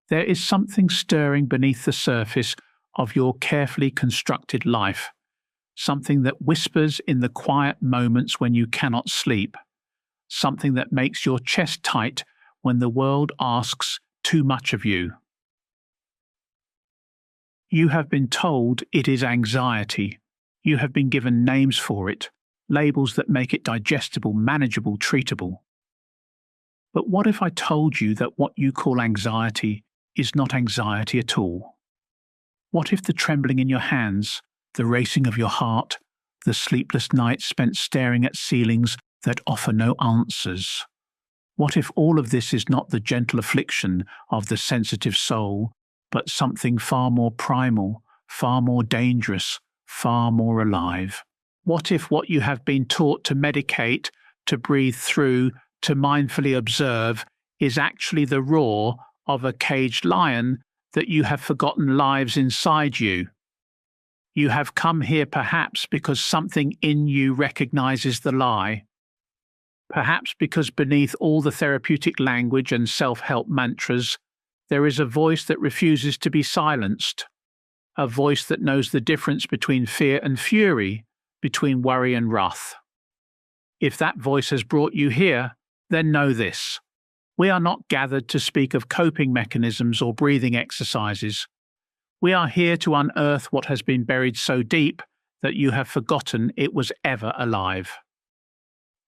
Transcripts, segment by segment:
There is something stirring beneath the surface of your carefully constructed life, something that whispers in the quiet moments when you cannot sleep, something that makes your chest tight when the world asks too much of you. You have been told it is anxiety. You have been given names for it, labels that make it digestible, manageable, treatable. But what if I told you that what you call anxiety is not anxiety at all? What if the trembling in your hands, the racing of your heart, the sleepless nights spent staring at ceilings that offer no answers? What if all of this is not the gentle affliction of the sensitive soul, but something far more primal, far more dangerous, far more alive? What if what you have been taught to medicate, to breathe through, to mindfully observe is actually the roar of a caged lion that you have forgotten lives inside you? You have come here perhaps because something in you recognizes the lie. Perhaps because beneath all the therapeutic language and self-help mantras, there is a voice that refuses to be silenced, a voice that knows the difference between fear and fury, between worry and wrath. If that voice has brought you here, then know this. We are not gathered to speak of coping mechanisms or breathing exercises. We are here to unearth what has been buried so deep that you have forgotten it was ever alive.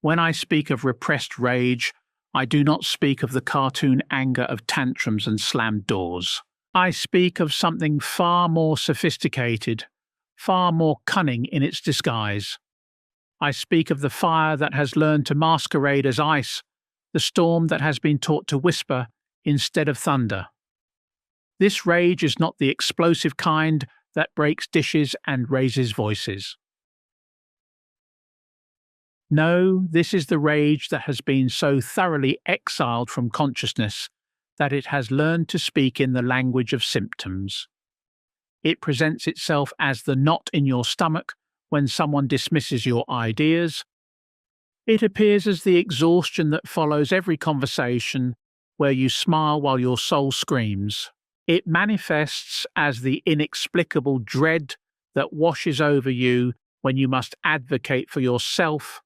When I speak of repressed rage, I do not speak of the cartoon anger of tantrums and slammed doors. I speak of something far more sophisticated, far more cunning in its disguise. I speak of the fire that has learned to masquerade as ice, the storm that has been taught to whisper instead of thunder. This rage is not the explosive kind that breaks dishes and raises voices. No, this is the rage that has been so thoroughly exiled from consciousness that it has learned to speak in the language of symptoms. It presents itself as the knot in your stomach when someone dismisses your ideas. It appears as the exhaustion that follows every conversation where you smile while your soul screams. It manifests as the inexplicable dread that washes over you when you must advocate for yourself,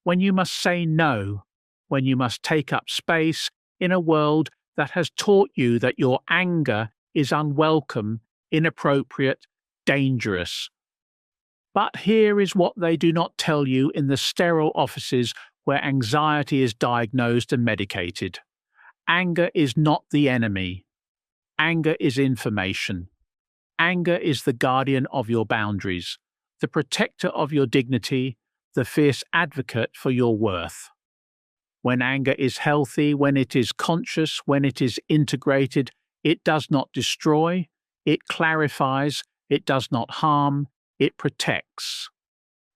when you must say no, when you must take up space in a world that has taught you that your anger is unwelcome, inappropriate, dangerous. But here is what they do not tell you in the sterile offices where anxiety is diagnosed and medicated. Anger is not the enemy. Anger is information. Anger is the guardian of your boundaries, the protector of your dignity, the fierce advocate for your worth. When anger is healthy, when it is conscious, when it is integrated, it does not destroy, it clarifies, it does not harm, it protects.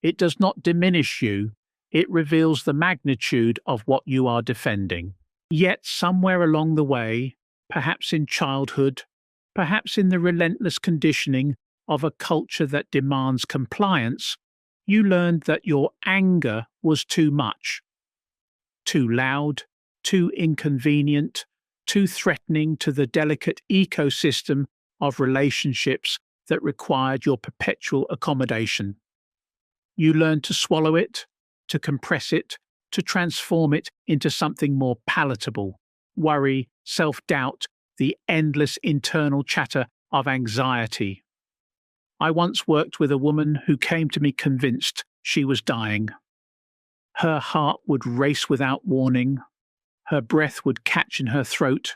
It does not diminish you, it reveals the magnitude of what you are defending. Yet somewhere along the way, perhaps in childhood, perhaps in the relentless conditioning of a culture that demands compliance, you learned that your anger was too much, too loud, too inconvenient, too threatening to the delicate ecosystem of relationships that required your perpetual accommodation. You learned to swallow it, to compress it, to transform it into something more palatable. Worry, self-doubt, the endless internal chatter of anxiety. I once worked with a woman who came to me convinced she was dying. Her heart would race without warning. Her breath would catch in her throat.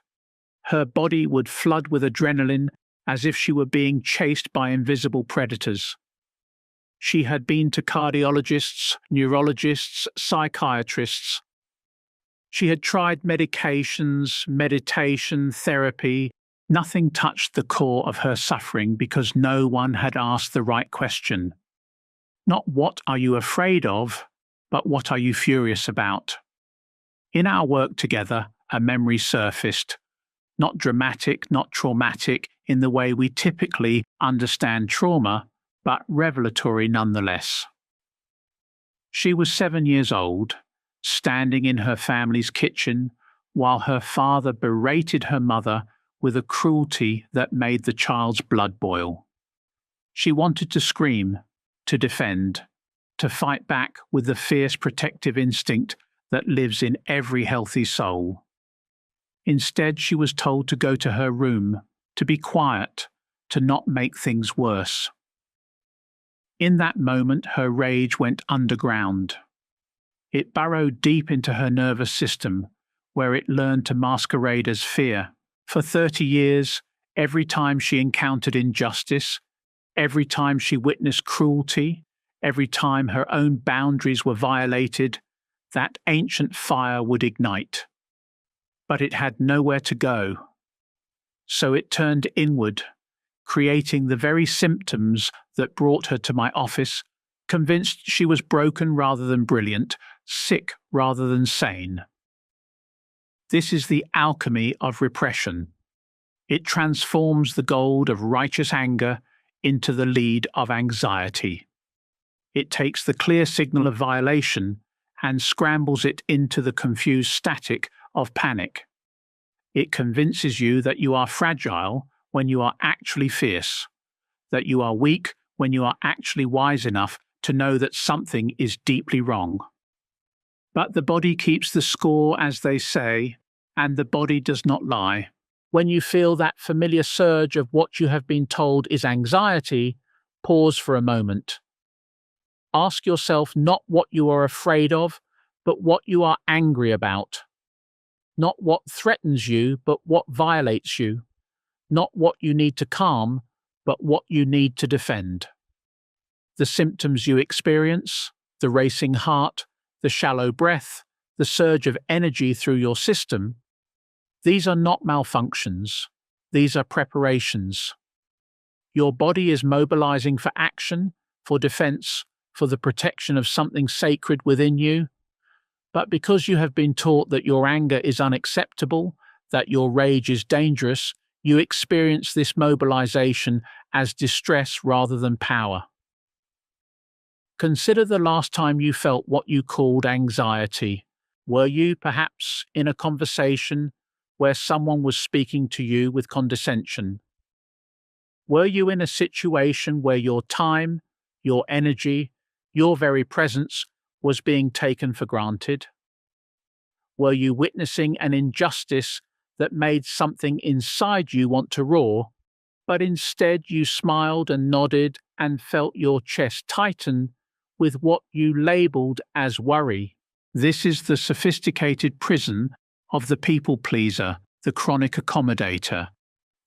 Her body would flood with adrenaline as if she were being chased by invisible predators. She had been to cardiologists, neurologists, psychiatrists. She had tried medications, meditation, therapy. Nothing touched the core of her suffering because no one had asked the right question. Not what are you afraid of, but what are you furious about? In our work together, a memory surfaced, not dramatic, not traumatic in the way we typically understand trauma, but revelatory nonetheless. She was 7 years old, standing in her family's kitchen while her father berated her mother with a cruelty that made the child's blood boil. She wanted to scream, to defend, to fight back with the fierce protective instinct that lives in every healthy soul. Instead, she was told to go to her room, to be quiet, to not make things worse. In that moment, her rage went underground. It burrowed deep into her nervous system, where it learned to masquerade as fear. For 30 years, every time she encountered injustice, every time she witnessed cruelty, every time her own boundaries were violated, that ancient fire would ignite. But it had nowhere to go. So it turned inward, creating the very symptoms that brought her to my office, convinced she was broken rather than brilliant, sick rather than sane. This is the alchemy of repression. It transforms the gold of righteous anger into the lead of anxiety. It takes the clear signal of violation and scrambles it into the confused static of panic. It convinces you that you are fragile when you are actually fierce, that you are weak when you are actually wise enough to know that something is deeply wrong. But the body keeps the score, as they say, and the body does not lie. When you feel that familiar surge of what you have been told is anxiety, pause for a moment. Ask yourself not what you are afraid of, but what you are angry about. Not what threatens you, but what violates you. Not what you need to calm, but what you need to defend. The symptoms you experience, the racing heart, the shallow breath, the surge of energy through your system, these are not malfunctions. These are preparations. Your body is mobilizing for action, for defense, for the protection of something sacred within you. But because you have been taught that your anger is unacceptable, that your rage is dangerous, you experience this mobilization as distress rather than power. Consider the last time you felt what you called anxiety. Were you, perhaps, in a conversation where someone was speaking to you with condescension? Were you in a situation where your time, your energy, your very presence was being taken for granted? Were you witnessing an injustice that made something inside you want to roar, but instead you smiled and nodded and felt your chest tighten with what you labeled as worry? This is the sophisticated prison of the people pleaser, the chronic accommodator,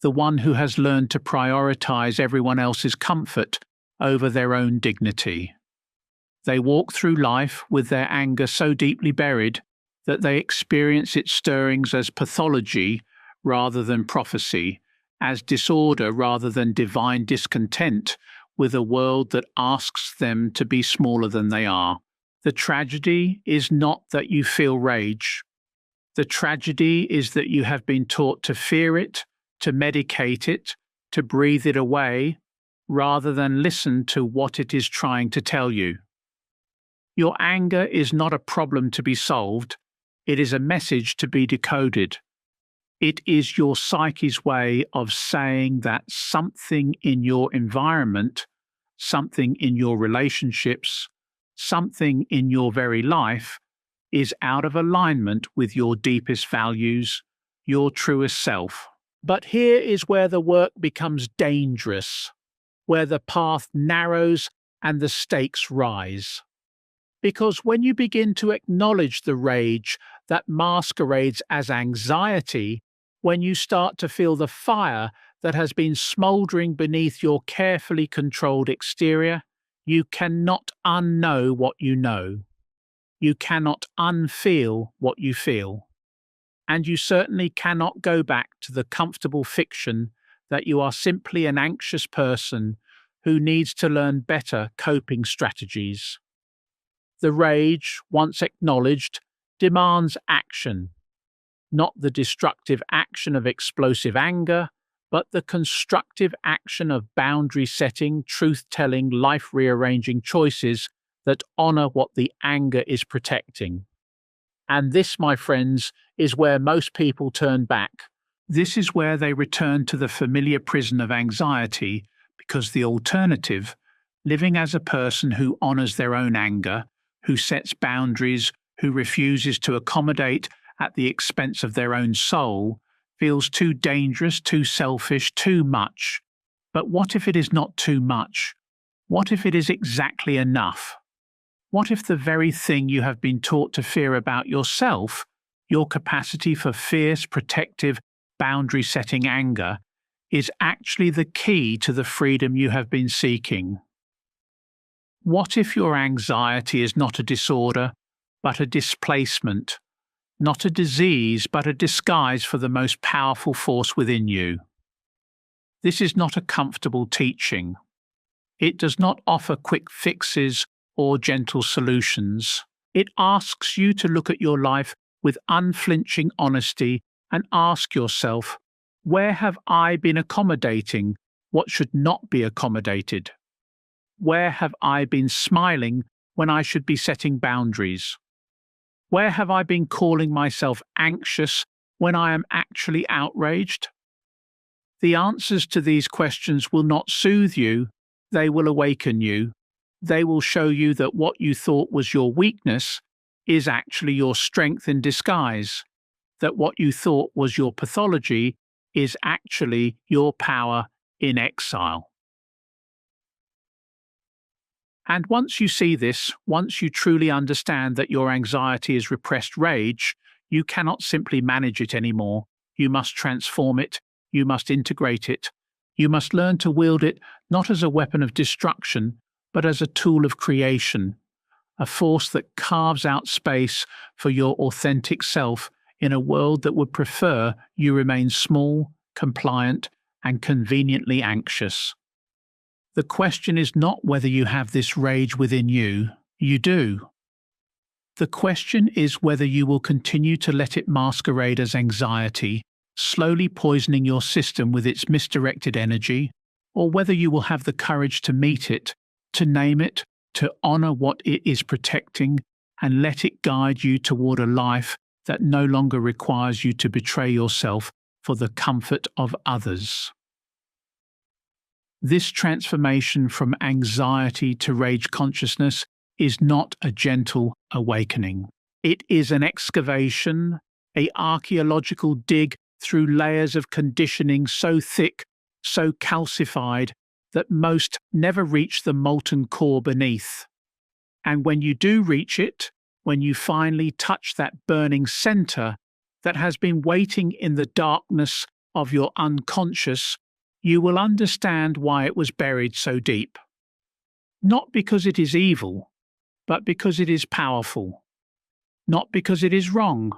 the one who has learned to prioritize everyone else's comfort over their own dignity. They walk through life with their anger so deeply buried that they experience its stirrings as pathology rather than prophecy, as disorder rather than divine discontent with a world that asks them to be smaller than they are. The tragedy is not that you feel rage. The tragedy is that you have been taught to fear it, to medicate it, to breathe it away, rather than listen to what it is trying to tell you. Your anger is not a problem to be solved. It is a message to be decoded. It is your psyche's way of saying that something in your environment, something in your relationships, something in your very life is out of alignment with your deepest values, your truest self. But here is where the work becomes dangerous, where the path narrows and the stakes rise. Because when you begin to acknowledge the rage that masquerades as anxiety, when you start to feel the fire that has been smouldering beneath your carefully controlled exterior, you cannot unknow what you know. You cannot unfeel what you feel. And you certainly cannot go back to the comfortable fiction that you are simply an anxious person who needs to learn better coping strategies. The rage, once acknowledged, demands action. Not the destructive action of explosive anger, but the constructive action of boundary setting, truth-telling, life-rearranging choices that honor what the anger is protecting. And this, my friends, is where most people turn back, This is where they return to the familiar prison of anxiety, because the alternative, living as a person who honors their own anger, who sets boundaries, who refuses to accommodate at the expense of their own soul, feels too dangerous, too selfish, too much. But what if it is not too much? What if it is exactly enough? What if the very thing you have been taught to fear about yourself, your capacity for fierce, protective, boundary-setting anger, is actually the key to the freedom you have been seeking? What if your anxiety is not a disorder, but a displacement, not a disease, but a disguise for the most powerful force within you? This is not a comfortable teaching. It does not offer quick fixes or gentle solutions. It asks you to look at your life with unflinching honesty and ask yourself, where have I been accommodating what should not be accommodated? Where have I been smiling when I should be setting boundaries? Where have I been calling myself anxious when I am actually outraged? The answers to these questions will not soothe you, they will awaken you. They will show you that what you thought was your weakness is actually your strength in disguise, that what you thought was your pathology is actually your power in exile. And once you see this, once you truly understand that your anxiety is repressed rage, you cannot simply manage it anymore. You must transform it. You must integrate it. You must learn to wield it not as a weapon of destruction, but as a tool of creation, a force that carves out space for your authentic self in a world that would prefer you remain small, compliant, and conveniently anxious. The question is not whether you have this rage within you. You do. The question is whether you will continue to let it masquerade as anxiety, slowly poisoning your system with its misdirected energy, or whether you will have the courage to meet it, to name it, to honor what it is protecting, and let it guide you toward a life that no longer requires you to betray yourself for the comfort of others. This transformation from anxiety to rage consciousness is not a gentle awakening. It is an excavation, an archaeological dig through layers of conditioning so thick, so calcified, that most never reach the molten core beneath. And when you do reach it, when you finally touch that burning center that has been waiting in the darkness of your unconscious, you will understand why it was buried so deep. Not because it is evil, but because it is powerful. Not because it is wrong,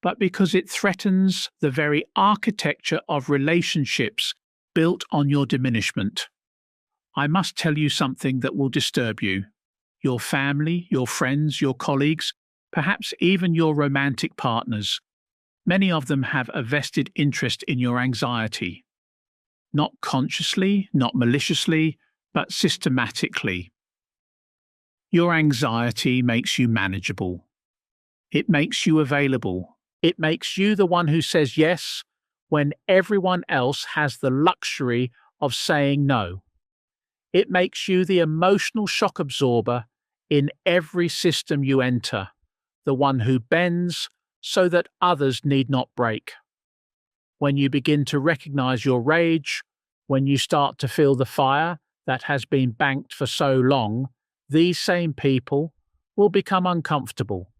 but because it threatens the very architecture of relationships built on your diminishment. I must tell you something that will disturb you. Your family, your friends, your colleagues, perhaps even your romantic partners. Many of them have a vested interest in your anxiety. Not consciously, not maliciously, but systematically. Your anxiety makes you manageable. It makes you available. It makes you the one who says yes when everyone else has the luxury of saying no. It makes you the emotional shock absorber in every system you enter, the one who bends so that others need not break. When you begin to recognize your rage, when you start to feel the fire that has been banked for so long, these same people will become uncomfortable.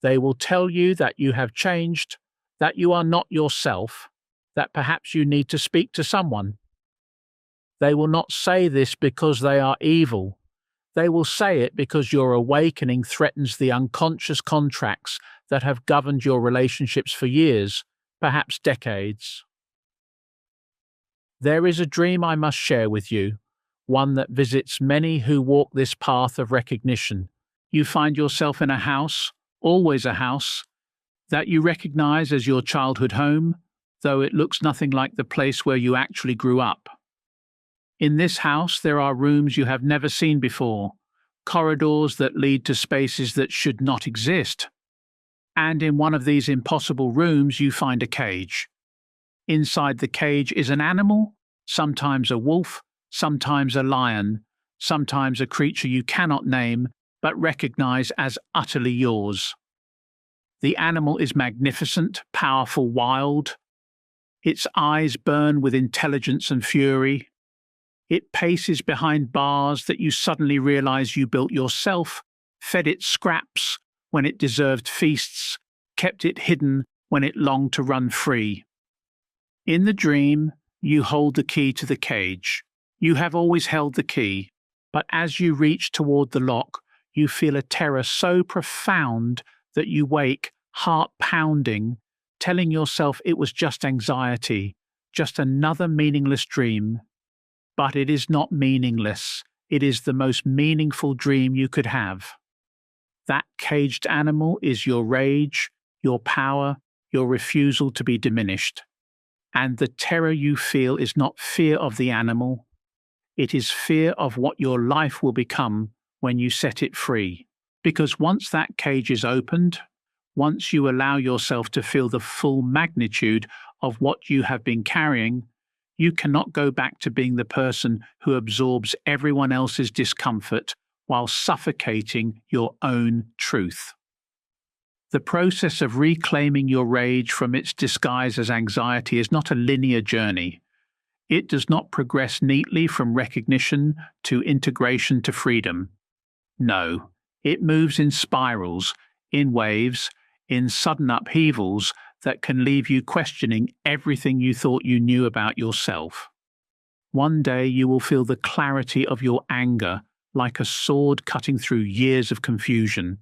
They will tell you that you have changed, that you are not yourself, that perhaps you need to speak to someone. They will not say this because they are evil. They will say it because your awakening threatens the unconscious contracts that have governed your relationships for years, perhaps decades. There is a dream I must share with you, one that visits many who walk this path of recognition. You find yourself in a house, always a house, that you recognize as your childhood home, though it looks nothing like the place where you actually grew up. In this house, there are rooms you have never seen before, corridors that lead to spaces that should not exist. And in one of these impossible rooms, you find a cage. Inside the cage is an animal, sometimes a wolf, sometimes a lion, sometimes a creature you cannot name but recognize as utterly yours. The animal is magnificent, powerful, wild. Its eyes burn with intelligence and fury. It paces behind bars that you suddenly realize you built yourself, fed it scraps when it deserved feasts, kept it hidden when it longed to run free. In the dream, you hold the key to the cage. You have always held the key, but as you reach toward the lock, you feel a terror so profound that you wake, heart pounding, telling yourself it was just anxiety, just another meaningless dream. But it is not meaningless. It is the most meaningful dream you could have. That caged animal is your rage, your power, your refusal to be diminished. And the terror you feel is not fear of the animal. It is fear of what your life will become when you set it free. Because once that cage is opened, once you allow yourself to feel the full magnitude of what you have been carrying, you cannot go back to being the person who absorbs everyone else's discomfort while suffocating your own truth. The process of reclaiming your rage from its disguise as anxiety is not a linear journey. It does not progress neatly from recognition to integration to freedom. No, it moves in spirals, in waves, in sudden upheavals that can leave you questioning everything you thought you knew about yourself. One day you will feel the clarity of your anger like a sword cutting through years of confusion.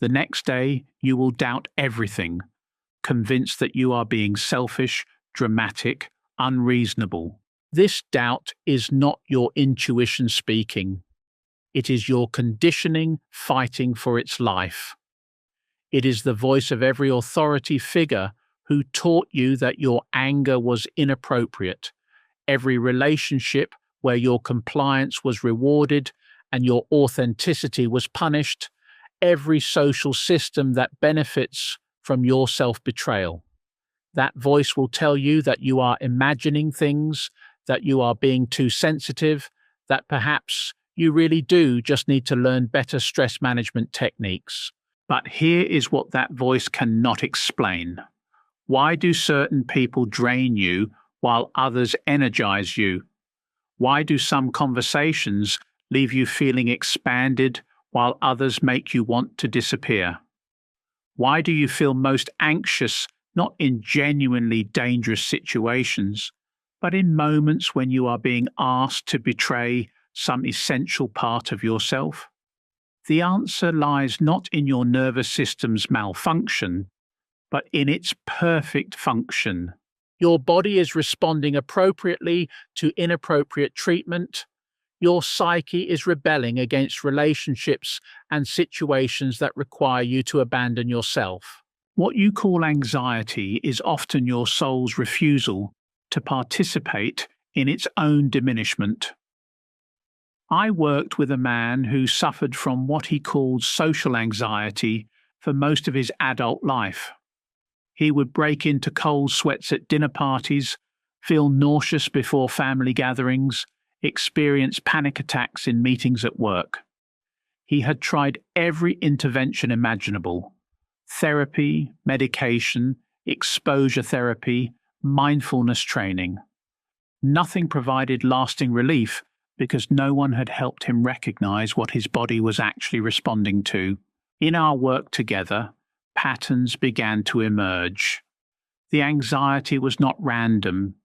The next day you will doubt everything, convinced that you are being selfish, dramatic, unreasonable. This doubt is not your intuition speaking. It is your conditioning fighting for its life. It is the voice of every authority figure who taught you that your anger was inappropriate, every relationship where your compliance was rewarded and your authenticity was punished, every social system that benefits from your self-betrayal. That voice will tell you that you are imagining things, that you are being too sensitive, that perhaps you really do just need to learn better stress management techniques. But here is what that voice cannot explain. Why do certain people drain you while others energize you? Why do some conversations leave you feeling expanded while others make you want to disappear? Why do you feel most anxious not in genuinely dangerous situations, but in moments when you are being asked to betray some essential part of yourself? The answer lies not in your nervous system's malfunction, but in its perfect function. Your body is responding appropriately to inappropriate treatment. Your psyche is rebelling against relationships and situations that require you to abandon yourself. What you call anxiety is often your soul's refusal to participate in its own diminishment. I worked with a man who suffered from what he called social anxiety for most of his adult life. He would break into cold sweats at dinner parties, feel nauseous before family gatherings, experience panic attacks in meetings at work. He had tried every intervention imaginable: therapy, medication, exposure therapy, mindfulness training. Nothing provided lasting relief because no one had helped him recognize what his body was actually responding to. In our work together, patterns began to emerge. The anxiety was not random.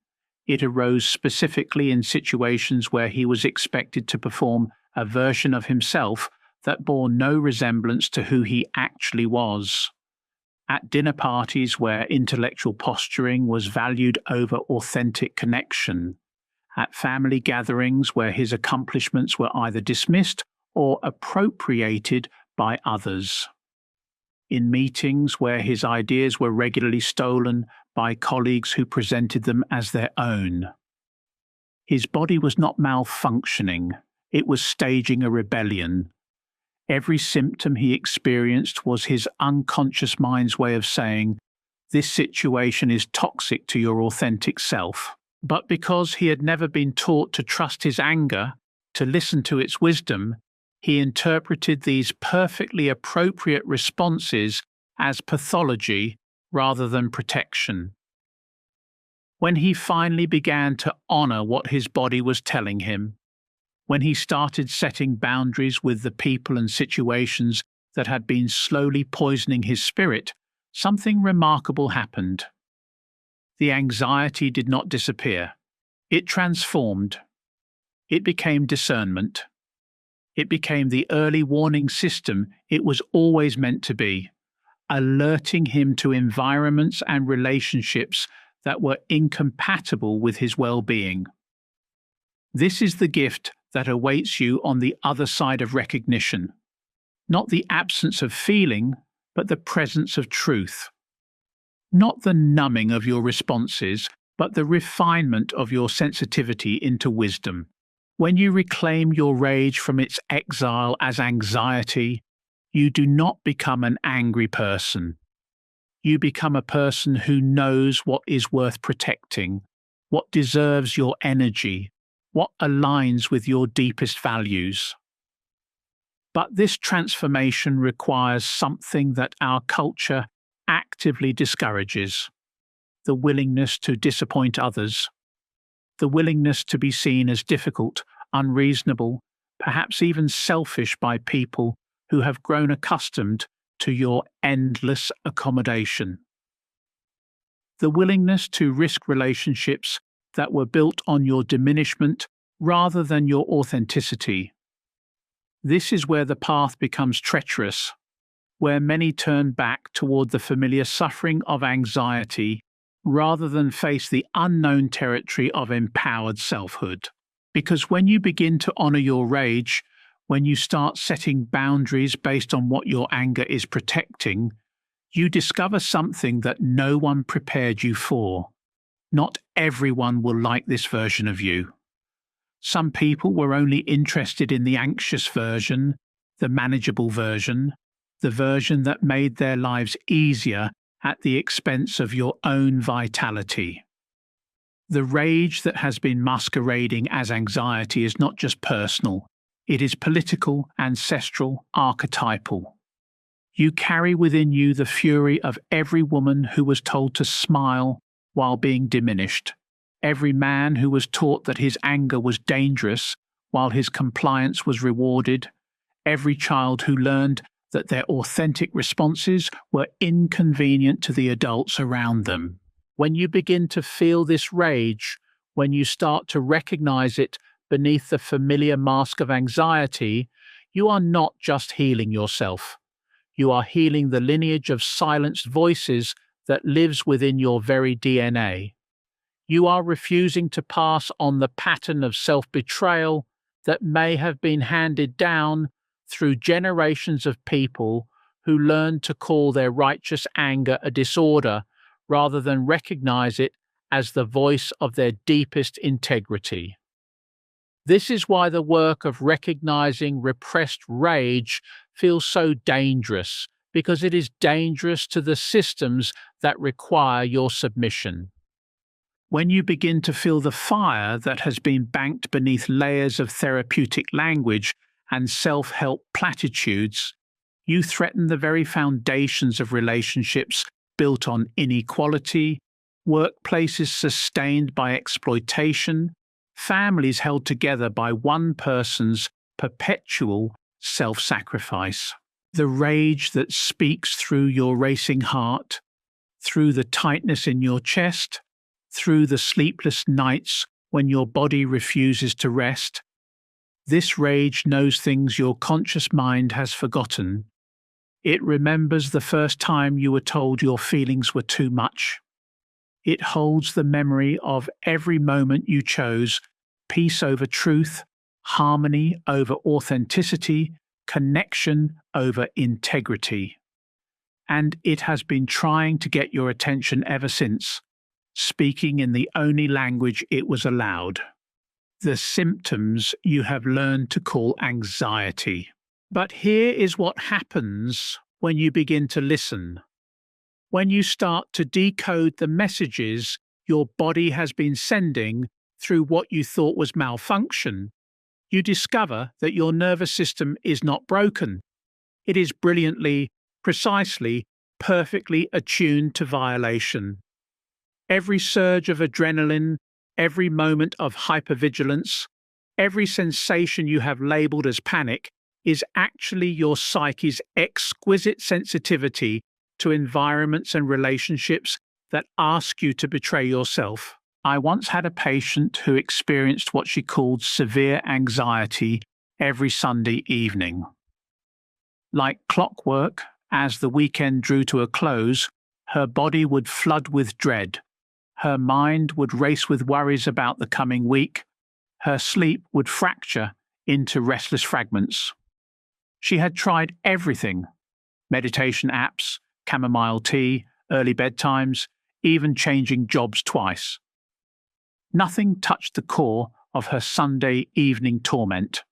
It arose specifically in situations where he was expected to perform a version of himself that bore no resemblance to who he actually was. At dinner parties where intellectual posturing was valued over authentic connection. At family gatherings where his accomplishments were either dismissed or appropriated by others. In meetings where his ideas were regularly stolen by colleagues who presented them as their own. His body was not malfunctioning, it was staging a rebellion. Every symptom he experienced was his unconscious mind's way of saying, "This situation is toxic to your authentic self." But because he had never been taught to trust his anger, to listen to its wisdom, he interpreted these perfectly appropriate responses as pathology rather than protection. When he finally began to honor what his body was telling him, when he started setting boundaries with the people and situations that had been slowly poisoning his spirit, something remarkable happened. The anxiety did not disappear. It transformed. It became discernment. It became the early warning system it was always meant to be, alerting him to environments and relationships that were incompatible with his well-being. This is the gift that awaits you on the other side of recognition. Not the absence of feeling, but the presence of truth. Not the numbing of your responses, but the refinement of your sensitivity into wisdom. When you reclaim your rage from its exile as anxiety, you do not become an angry person. You become a person who knows what is worth protecting, what deserves your energy, what aligns with your deepest values. But this transformation requires something that our culture actively discourages: the willingness to disappoint others, the willingness to be seen as difficult, unreasonable, perhaps even selfish by people who have grown accustomed to your endless accommodation. The willingness to risk relationships that were built on your diminishment rather than your authenticity. This is where the path becomes treacherous, where many turn back toward the familiar suffering of anxiety rather than face the unknown territory of empowered selfhood. Because when you begin to honor your rage, when you start setting boundaries based on what your anger is protecting, you discover something that no one prepared you for. Not everyone will like this version of you. Some people were only interested in the anxious version, the manageable version, the version that made their lives easier at the expense of your own vitality. The rage that has been masquerading as anxiety is not just personal, it is political, ancestral, archetypal. You carry within you the fury of every woman who was told to smile while being diminished, every man who was taught that his anger was dangerous while his compliance was rewarded, every child who learned that their authentic responses were inconvenient to the adults around them. When you begin to feel this rage, when you start to recognize it beneath the familiar mask of anxiety, you are not just healing yourself. You are healing the lineage of silenced voices that lives within your very DNA. You are refusing to pass on the pattern of self-betrayal that may have been handed down through generations of people who learned to call their righteous anger a disorder rather than recognize it as the voice of their deepest integrity. This is why the work of recognizing repressed rage feels so dangerous, because it is dangerous to the systems that require your submission. When you begin to feel the fire that has been banked beneath layers of therapeutic language and self-help platitudes, you threaten the very foundations of relationships built on inequality, workplaces sustained by exploitation, families held together by one person's perpetual self-sacrifice. The rage that speaks through your racing heart, through the tightness in your chest, through the sleepless nights when your body refuses to rest. This rage knows things your conscious mind has forgotten. It remembers the first time you were told your feelings were too much. It holds the memory of every moment you chose peace over truth, harmony over authenticity, connection over integrity. And it has been trying to get your attention ever since, speaking in the only language it was allowed. The symptoms you have learned to call anxiety. But here is what happens when you begin to listen. When you start to decode the messages your body has been sending through what you thought was malfunction, you discover that your nervous system is not broken. It is brilliantly, precisely, perfectly attuned to violation. Every surge of adrenaline, every moment of hypervigilance, every sensation you have labeled as panic is actually your psyche's exquisite sensitivity to environments and relationships that ask you to betray yourself. I once had a patient who experienced what she called severe anxiety every Sunday evening. Like clockwork, as the weekend drew to a close, her body would flood with dread. Her mind would race with worries about the coming week. Her sleep would fracture into restless fragments. She had tried everything: meditation apps, chamomile tea, early bedtimes, even changing jobs twice. Nothing touched the core of her Sunday evening torment.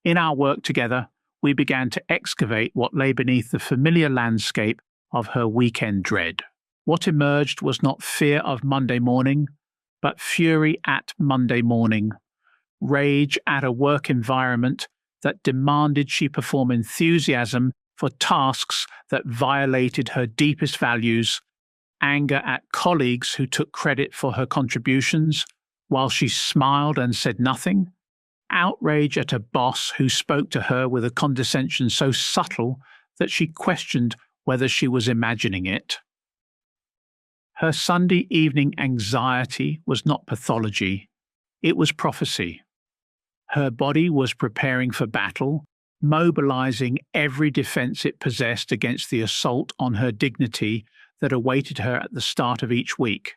In our work together, we began to excavate what lay beneath the familiar landscape of her weekend dread. What emerged was not fear of Monday morning, but fury at Monday morning, rage at a work environment that demanded she perform enthusiasm for tasks that violated her deepest values, anger at colleagues who took credit for her contributions while she smiled and said nothing, outrage at a boss who spoke to her with a condescension so subtle that she questioned whether she was imagining it. Her Sunday evening anxiety was not pathology, it was prophecy. Her body was preparing for battle, mobilizing every defense it possessed against the assault on her dignity that awaited her at the start of each week.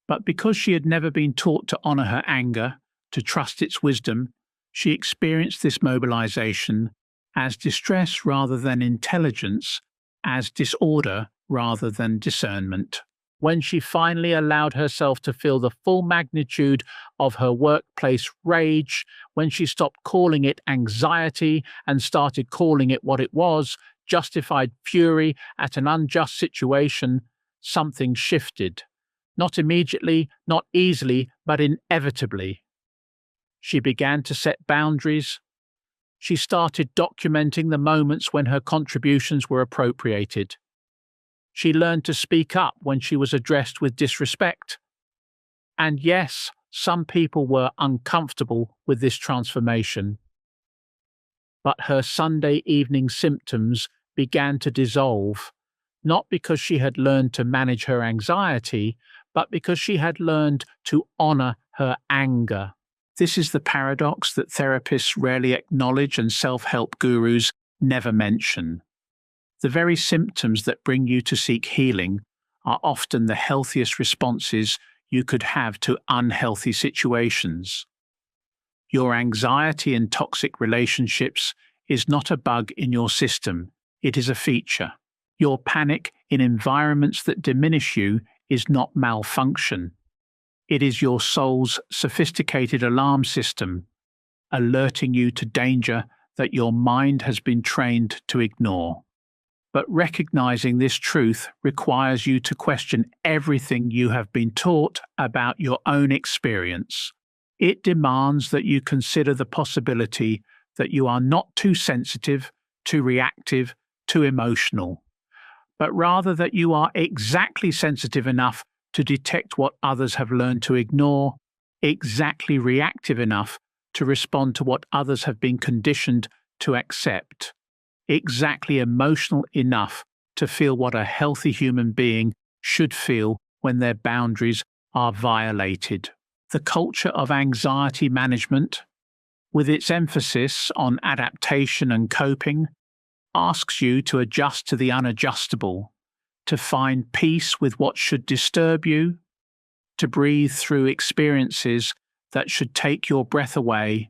But because she had never been taught to honor her anger, to trust its wisdom, she experienced this mobilization as distress rather than intelligence, as disorder rather than discernment. When she finally allowed herself to feel the full magnitude of her workplace rage, when she stopped calling it anxiety and started calling it what it was, justified fury at an unjust situation, something shifted. Not immediately, not easily, but inevitably. She began to set boundaries. She started documenting the moments when her contributions were appropriated. She learned to speak up when she was addressed with disrespect. And yes, some people were uncomfortable with this transformation. But her Sunday evening symptoms began to dissolve, not because she had learned to manage her anxiety, but because she had learned to honor her anger. This is the paradox that therapists rarely acknowledge and self-help gurus never mention. The very symptoms that bring you to seek healing are often the healthiest responses you could have to unhealthy situations. Your anxiety in toxic relationships is not a bug in your system, it is a feature. Your panic in environments that diminish you is not malfunction. It is your soul's sophisticated alarm system, alerting you to danger that your mind has been trained to ignore. But recognizing this truth requires you to question everything you have been taught about your own experience. It demands that you consider the possibility that you are not too sensitive, too reactive, too emotional, but rather that you are exactly sensitive enough to detect what others have learned to ignore, exactly reactive enough to respond to what others have been conditioned to accept, exactly emotional enough to feel what a healthy human being should feel when their boundaries are violated. The culture of anxiety management, with its emphasis on adaptation and coping, asks you to adjust to the unadjustable, to find peace with what should disturb you, to breathe through experiences that should take your breath away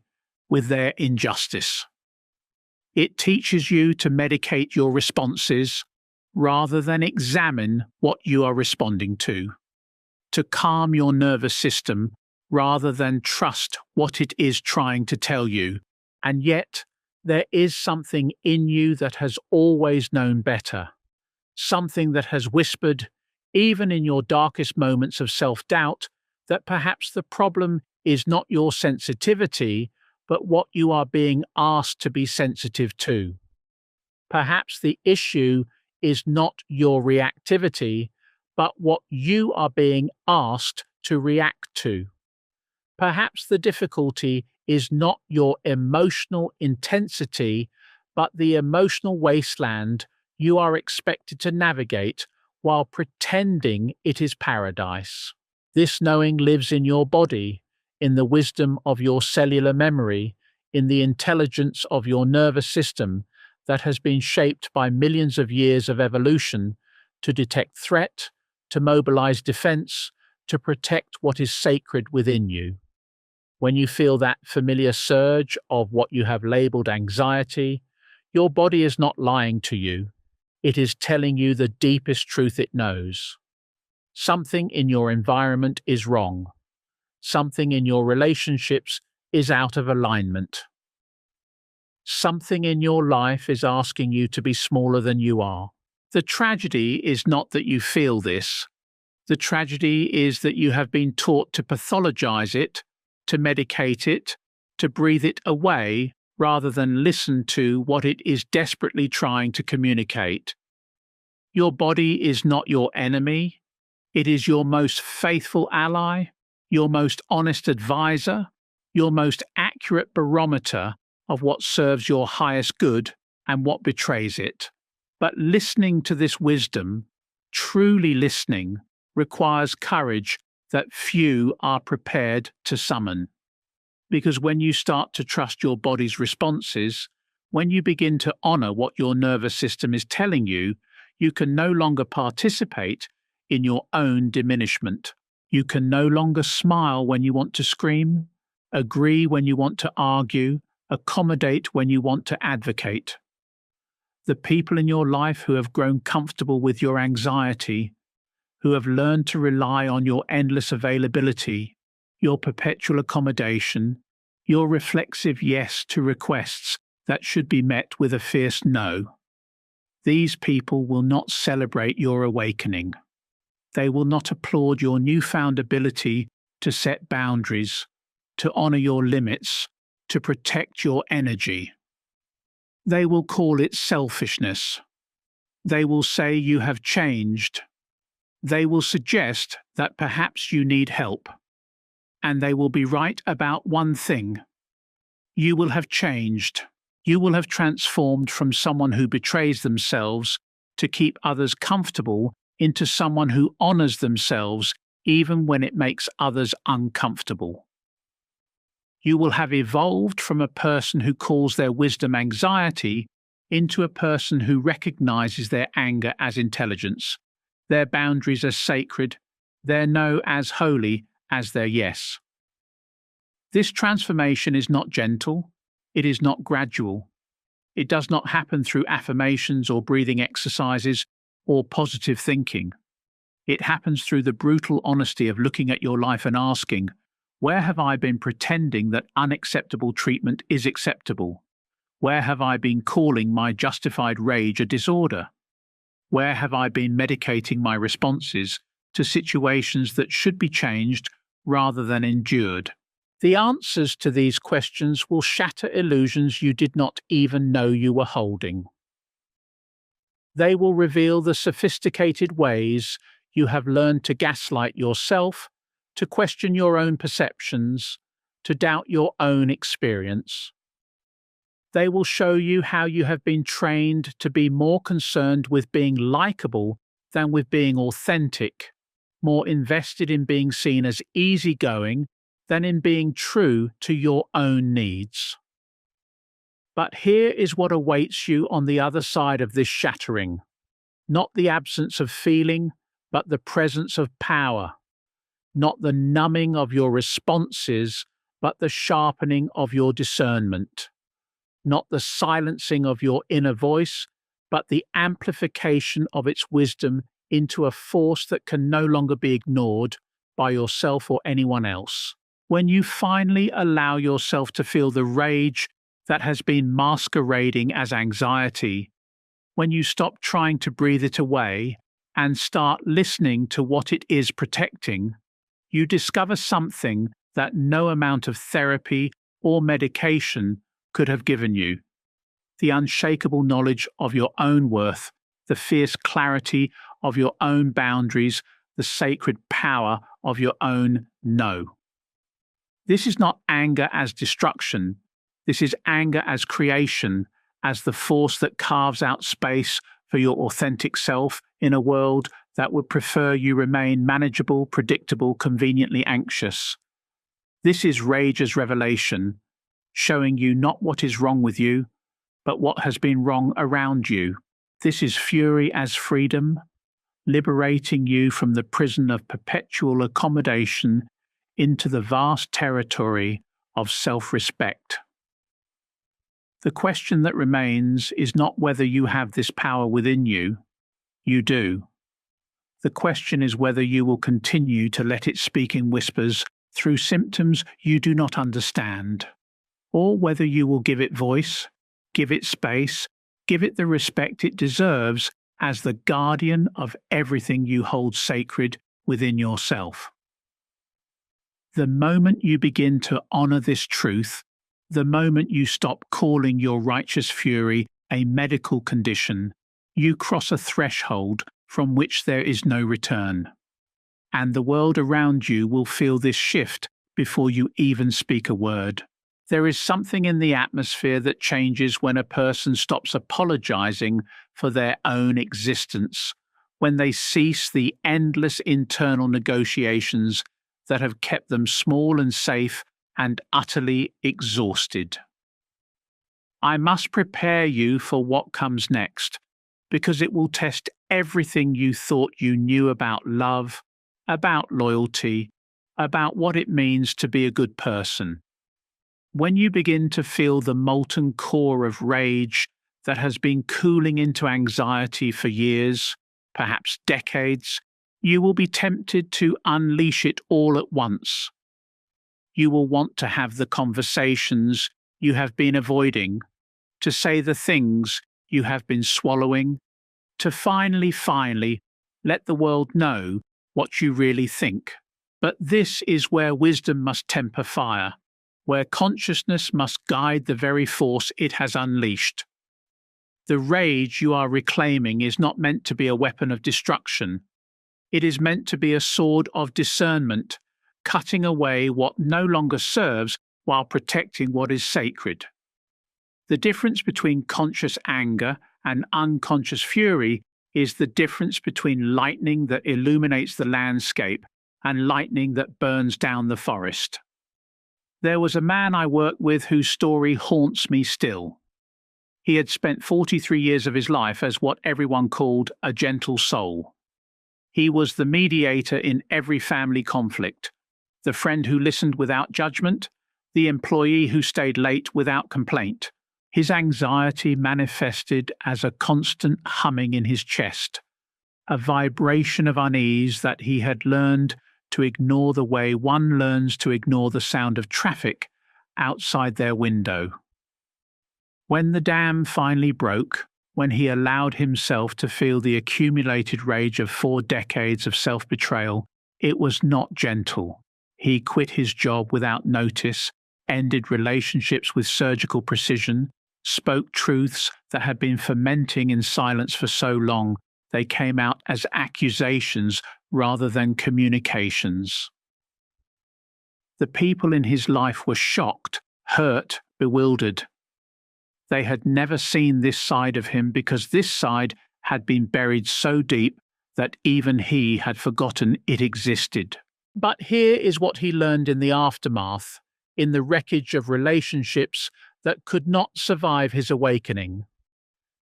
with their injustice. It teaches you to medicate your responses rather than examine what you are responding to calm your nervous system rather than trust what it is trying to tell you. And yet, There is something in you that has always known better, something that has whispered, even in your darkest moments of self-doubt, that perhaps the problem is not your sensitivity, but what you are being asked to be sensitive to. Perhaps the issue is not your reactivity, but what you are being asked to react to. Perhaps the difficulty is not your emotional intensity, but the emotional wasteland you are expected to navigate while pretending it is paradise. This knowing lives in your body, in the wisdom of your cellular memory, in the intelligence of your nervous system that has been shaped by millions of years of evolution to detect threat, to mobilize defense, to protect what is sacred within you. When you feel that familiar surge of what you have labeled anxiety, your body is not lying to you. It is telling you the deepest truth it knows. Something in your environment is wrong. Something in your relationships is out of alignment. Something in your life is asking you to be smaller than you are. The tragedy is not that you feel this. The tragedy is that you have been taught to pathologize it, to medicate it, to breathe it away, rather than listen to what it is desperately trying to communicate. Your body is not your enemy. It is your most faithful ally, your most honest advisor, your most accurate barometer of what serves your highest good and what betrays it. But listening to this wisdom, truly listening, requires courage that few are prepared to summon. Because when you start to trust your body's responses, when you begin to honor what your nervous system is telling you, you can no longer participate in your own diminishment. You can no longer smile when you want to scream, agree when you want to argue, accommodate when you want to advocate. The people in your life who have grown comfortable with your anxiety, who have learned to rely on your endless availability, your perpetual accommodation, your reflexive yes to requests that should be met with a fierce no. These people will not celebrate your awakening. They will not applaud your newfound ability to set boundaries, to honor your limits, to protect your energy. They will call it selfishness. They will say you have changed. They will suggest that perhaps you need help. And they will be right about one thing. You will have changed. You will have transformed from someone who betrays themselves to keep others comfortable into someone who honors themselves even when it makes others uncomfortable. You will have evolved from a person who calls their wisdom anxiety into a person who recognizes their anger as intelligence, their boundaries as sacred, their no as holy as their yes. This transformation is not gentle, it is not gradual. It does not happen through affirmations or breathing exercises or positive thinking. It happens through the brutal honesty of looking at your life and asking, where have I been pretending that unacceptable treatment is acceptable? Where have I been calling my justified rage a disorder? Where have I been medicating my responses to situations that should be changed rather than endured? The answers to these questions will shatter illusions you did not even know you were holding. They will reveal the sophisticated ways you have learned to gaslight yourself, to question your own perceptions, to doubt your own experience. They will show you how you have been trained to be more concerned with being likable than with being authentic, more invested in being seen as easygoing than in being true to your own needs. But here is what awaits you on the other side of this shattering. Not the absence of feeling, but the presence of power. Not the numbing of your responses, but the sharpening of your discernment. Not the silencing of your inner voice, but the amplification of its wisdom into a force that can no longer be ignored by yourself or anyone else. When you finally allow yourself to feel the rage that has been masquerading as anxiety, when you stop trying to breathe it away and start listening to what it is protecting, you discover something that no amount of therapy or medication could have given you: the unshakable knowledge of your own worth, the fierce clarity of your own boundaries, the sacred power of your own no. This is not anger as destruction. This is anger as creation, as the force that carves out space for your authentic self in a world that would prefer you remain manageable, predictable, conveniently anxious. This is rage as revelation, showing you not what is wrong with you, but what has been wrong around you. This is fury as freedom, liberating you from the prison of perpetual accommodation into the vast territory of self-respect. The question that remains is not whether you have this power within you. You do. The question is whether you will continue to let it speak in whispers through symptoms you do not understand, or whether you will give it voice, give it space, give it the respect it deserves as the guardian of everything you hold sacred within yourself. The moment you begin to honor this truth, the moment you stop calling your righteous fury a medical condition, you cross a threshold from which there is no return. And the world around you will feel this shift before you even speak a word. There is something in the atmosphere that changes when a person stops apologizing for their own existence, when they cease the endless internal negotiations that have kept them small and safe and utterly exhausted. I must prepare you for what comes next, because it will test everything you thought you knew about love, about loyalty, about what it means to be a good person. When you begin to feel the molten core of rage that has been cooling into anxiety for years, perhaps decades, you will be tempted to unleash it all at once. You will want to have the conversations you have been avoiding, to say the things you have been swallowing, to finally let the world know what you really think. But this is where wisdom must temper fire, where consciousness must guide the very force it has unleashed. The rage you are reclaiming is not meant to be a weapon of destruction. It is meant to be a sword of discernment, cutting away what no longer serves while protecting what is sacred. The difference between conscious anger and unconscious fury is the difference between lightning that illuminates the landscape and lightning that burns down the forest. There was a man I worked with whose story haunts me still. He had spent 43 years of his life as what everyone called a gentle soul. He was the mediator in every family conflict, the friend who listened without judgment, the employee who stayed late without complaint. His anxiety manifested as a constant humming in his chest, a vibration of unease that he had learned to ignore the way one learns to ignore the sound of traffic outside their window. When the dam finally broke, when he allowed himself to feel the accumulated rage of 4 decades of self-betrayal, it was not gentle. He quit his job without notice, ended relationships with surgical precision, spoke truths that had been fermenting in silence for so long they came out as accusations rather than communications. The people in his life were shocked, hurt, bewildered. They had never seen this side of him because this side had been buried so deep that even he had forgotten it existed. But here is what he learned in the aftermath, in the wreckage of relationships that could not survive his awakening.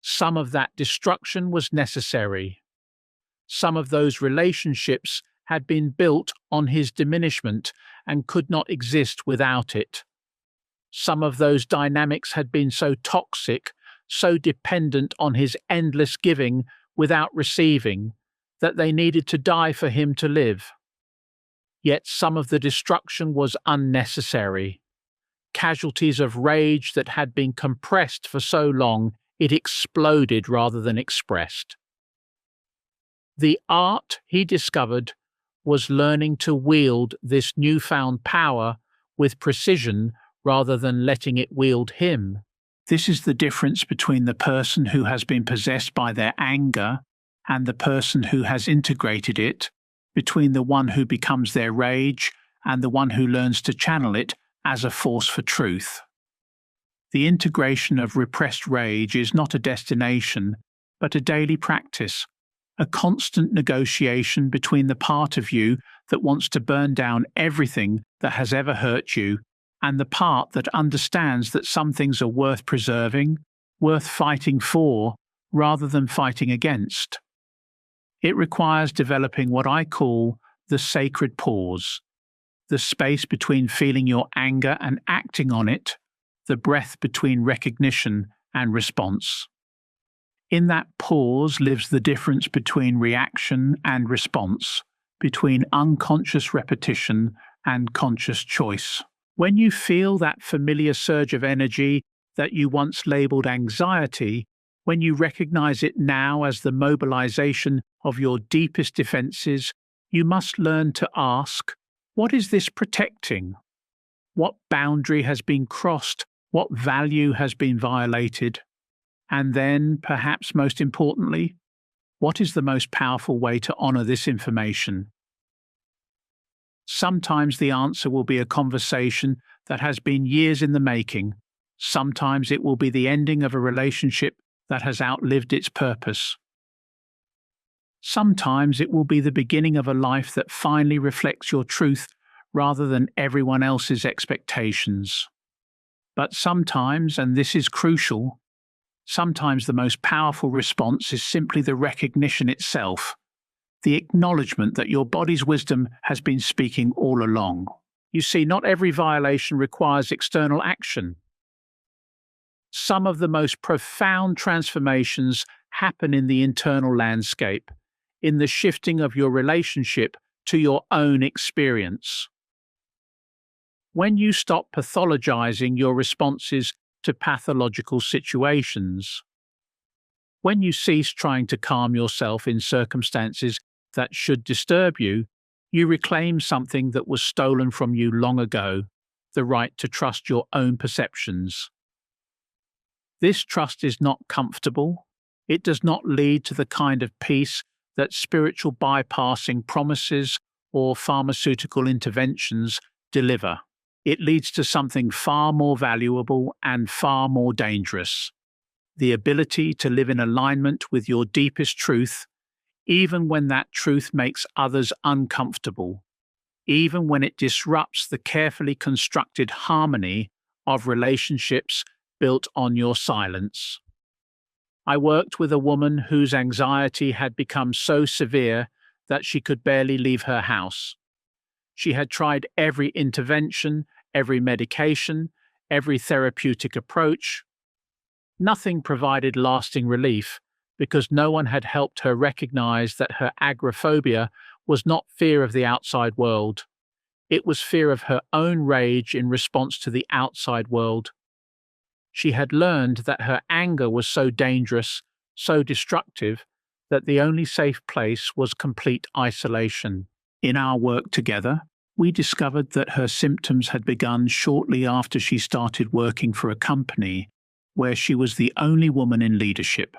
Some of that destruction was necessary. Some of those relationships had been built on his diminishment and could not exist without it. Some of those dynamics had been so toxic, so dependent on his endless giving without receiving, that they needed to die for him to live. Yet some of the destruction was unnecessary. casualties of rage that had been compressed for so long it exploded rather than expressed. The art, he discovered, was learning to wield this newfound power with precision rather than letting it wield him. This is the difference between the person who has been possessed by their anger and the person who has integrated it, between the one who becomes their rage and the one who learns to channel it as a force for truth. The integration of repressed rage is not a destination, but a daily practice, a constant negotiation between the part of you that wants to burn down everything that has ever hurt you and the part that understands that some things are worth preserving, worth fighting for, rather than fighting against. It requires developing what I call the sacred pause, the space between feeling your anger and acting on it, the breath between recognition and response. In that pause lives the difference between reaction and response, between unconscious repetition and conscious choice. When you feel that familiar surge of energy that you once labeled anxiety, when you recognize it now as the mobilization of your deepest defenses, you must learn to ask, what is this protecting? What boundary has been crossed? What value has been violated? And then, perhaps most importantly, what is the most powerful way to honor this information? Sometimes the answer will be a conversation that has been years in the making. Sometimes it will be the ending of a relationship that has outlived its purpose. Sometimes it will be the beginning of a life that finally reflects your truth rather than everyone else's expectations. But sometimes, and this is crucial, sometimes the most powerful response is simply the recognition itself, the acknowledgement that your body's wisdom has been speaking all along. You see, not every violation requires external action. Some of the most profound transformations happen in the internal landscape, in the shifting of your relationship to your own experience. When you stop pathologizing your responses to pathological situations, when you cease trying to calm yourself in circumstances that should disturb you, you reclaim something that was stolen from you long ago, the right to trust your own perceptions. This trust is not comfortable. It does not lead to the kind of peace that spiritual bypassing promises or pharmaceutical interventions deliver. It leads to something far more valuable and far more dangerous: the ability to live in alignment with your deepest truth, even when that truth makes others uncomfortable, even when it disrupts the carefully constructed harmony of relationships built on your silence. I worked with a woman whose anxiety had become so severe that she could barely leave her house. She had tried every intervention, every medication, every therapeutic approach. Nothing provided lasting relief because no one had helped her recognize that her agoraphobia was not fear of the outside world. It was fear of her own rage in response to the outside world. She had learned that her anger was so dangerous, so destructive, that the only safe place was complete isolation. In our work together, we discovered that her symptoms had begun shortly after she started working for a company where she was the only woman in leadership.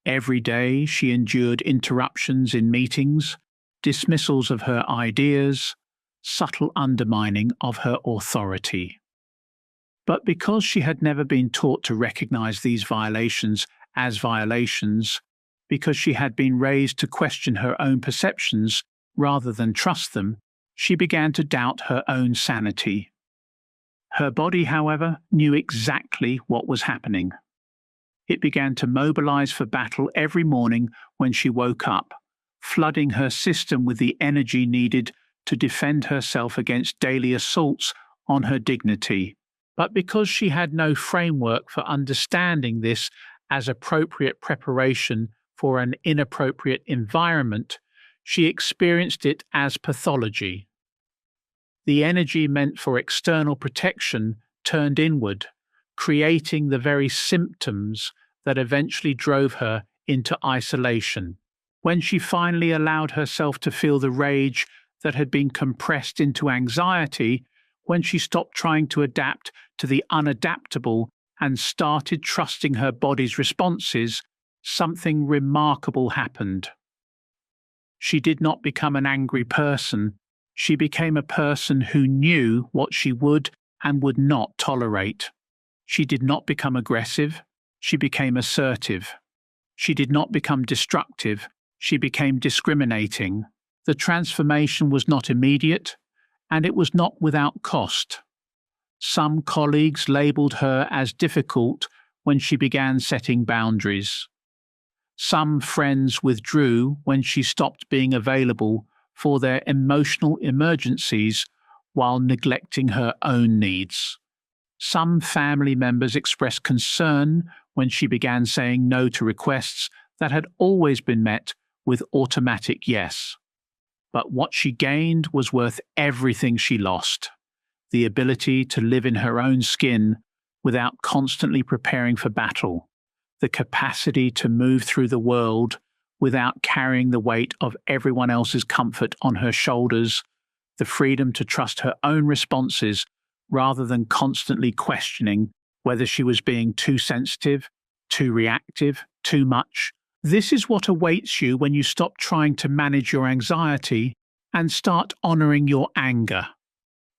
Every day she endured interruptions in meetings, dismissals of her ideas, subtle undermining of her authority. But because she had never been taught to recognize these violations as violations, because she had been raised to question her own perceptions rather than trust them, she began to doubt her own sanity. Her body, however, knew exactly what was happening. It began to mobilize for battle every morning when she woke up, flooding her system with the energy needed to defend herself against daily assaults on her dignity. But because she had no framework for understanding this as appropriate preparation for an inappropriate environment, she experienced it as pathology. The energy meant for external protection turned inward, creating the very symptoms that eventually drove her into isolation. When she finally allowed herself to feel the rage that had been compressed into anxiety, when she stopped trying to adapt to the unadaptable and started trusting her body's responses, something remarkable happened. She did not become an angry person. She became a person who knew what she would and would not tolerate. She did not become aggressive. She became assertive. She did not become destructive. She became discriminating. The transformation was not immediate, and it was not without cost. Some colleagues labeled her as difficult when she began setting boundaries. Some friends withdrew when she stopped being available for their emotional emergencies while neglecting her own needs. Some family members expressed concern when she began saying no to requests that had always been met with automatic yes. But what she gained was worth everything she lost: the ability to live in her own skin without constantly preparing for battle, the capacity to move through the world without carrying the weight of everyone else's comfort on her shoulders, the freedom to trust her own responses rather than constantly questioning whether she was being too sensitive, too reactive, too much. This is what awaits you when you stop trying to manage your anxiety and start honoring your anger.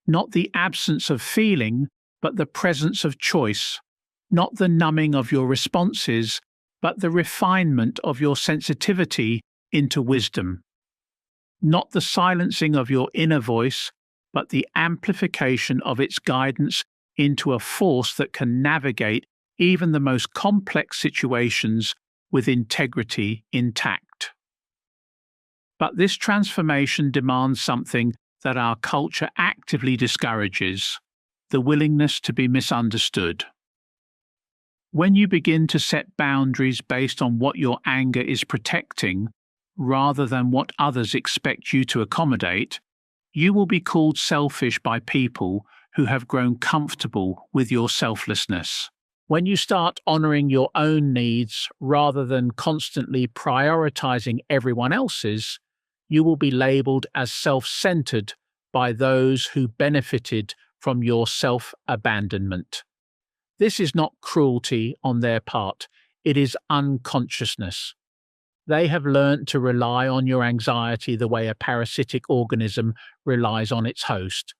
Not the absence of feeling, but the presence of choice. Not the numbing of your responses, but the refinement of your sensitivity into wisdom. Not the silencing of your inner voice, but the amplification of its guidance into a force that can navigate even the most complex situations with integrity intact. But this transformation demands something that our culture actively discourages: the willingness to be misunderstood. When you begin to set boundaries based on what your anger is protecting, rather than what others expect you to accommodate, you will be called selfish by people who have grown comfortable with your selflessness. When you start honoring your own needs rather than constantly prioritizing everyone else's, you will be labeled as self-centered by those who benefited from your self-abandonment. This is not cruelty on their part, it is unconsciousness. They have learned to rely on your anxiety the way a parasitic organism relies on its host.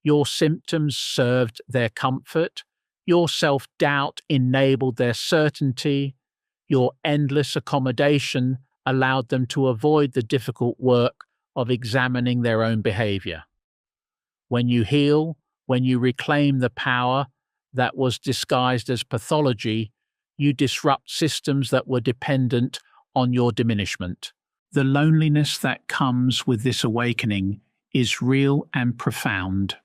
Your symptoms served their comfort, your self-doubt enabled their certainty, your endless accommodation allowed them to avoid the difficult work of examining their own behavior. When you heal, when you reclaim the power that was disguised as pathology, you disrupt systems that were dependent on your diminishment. The loneliness that comes with this awakening is real and profound.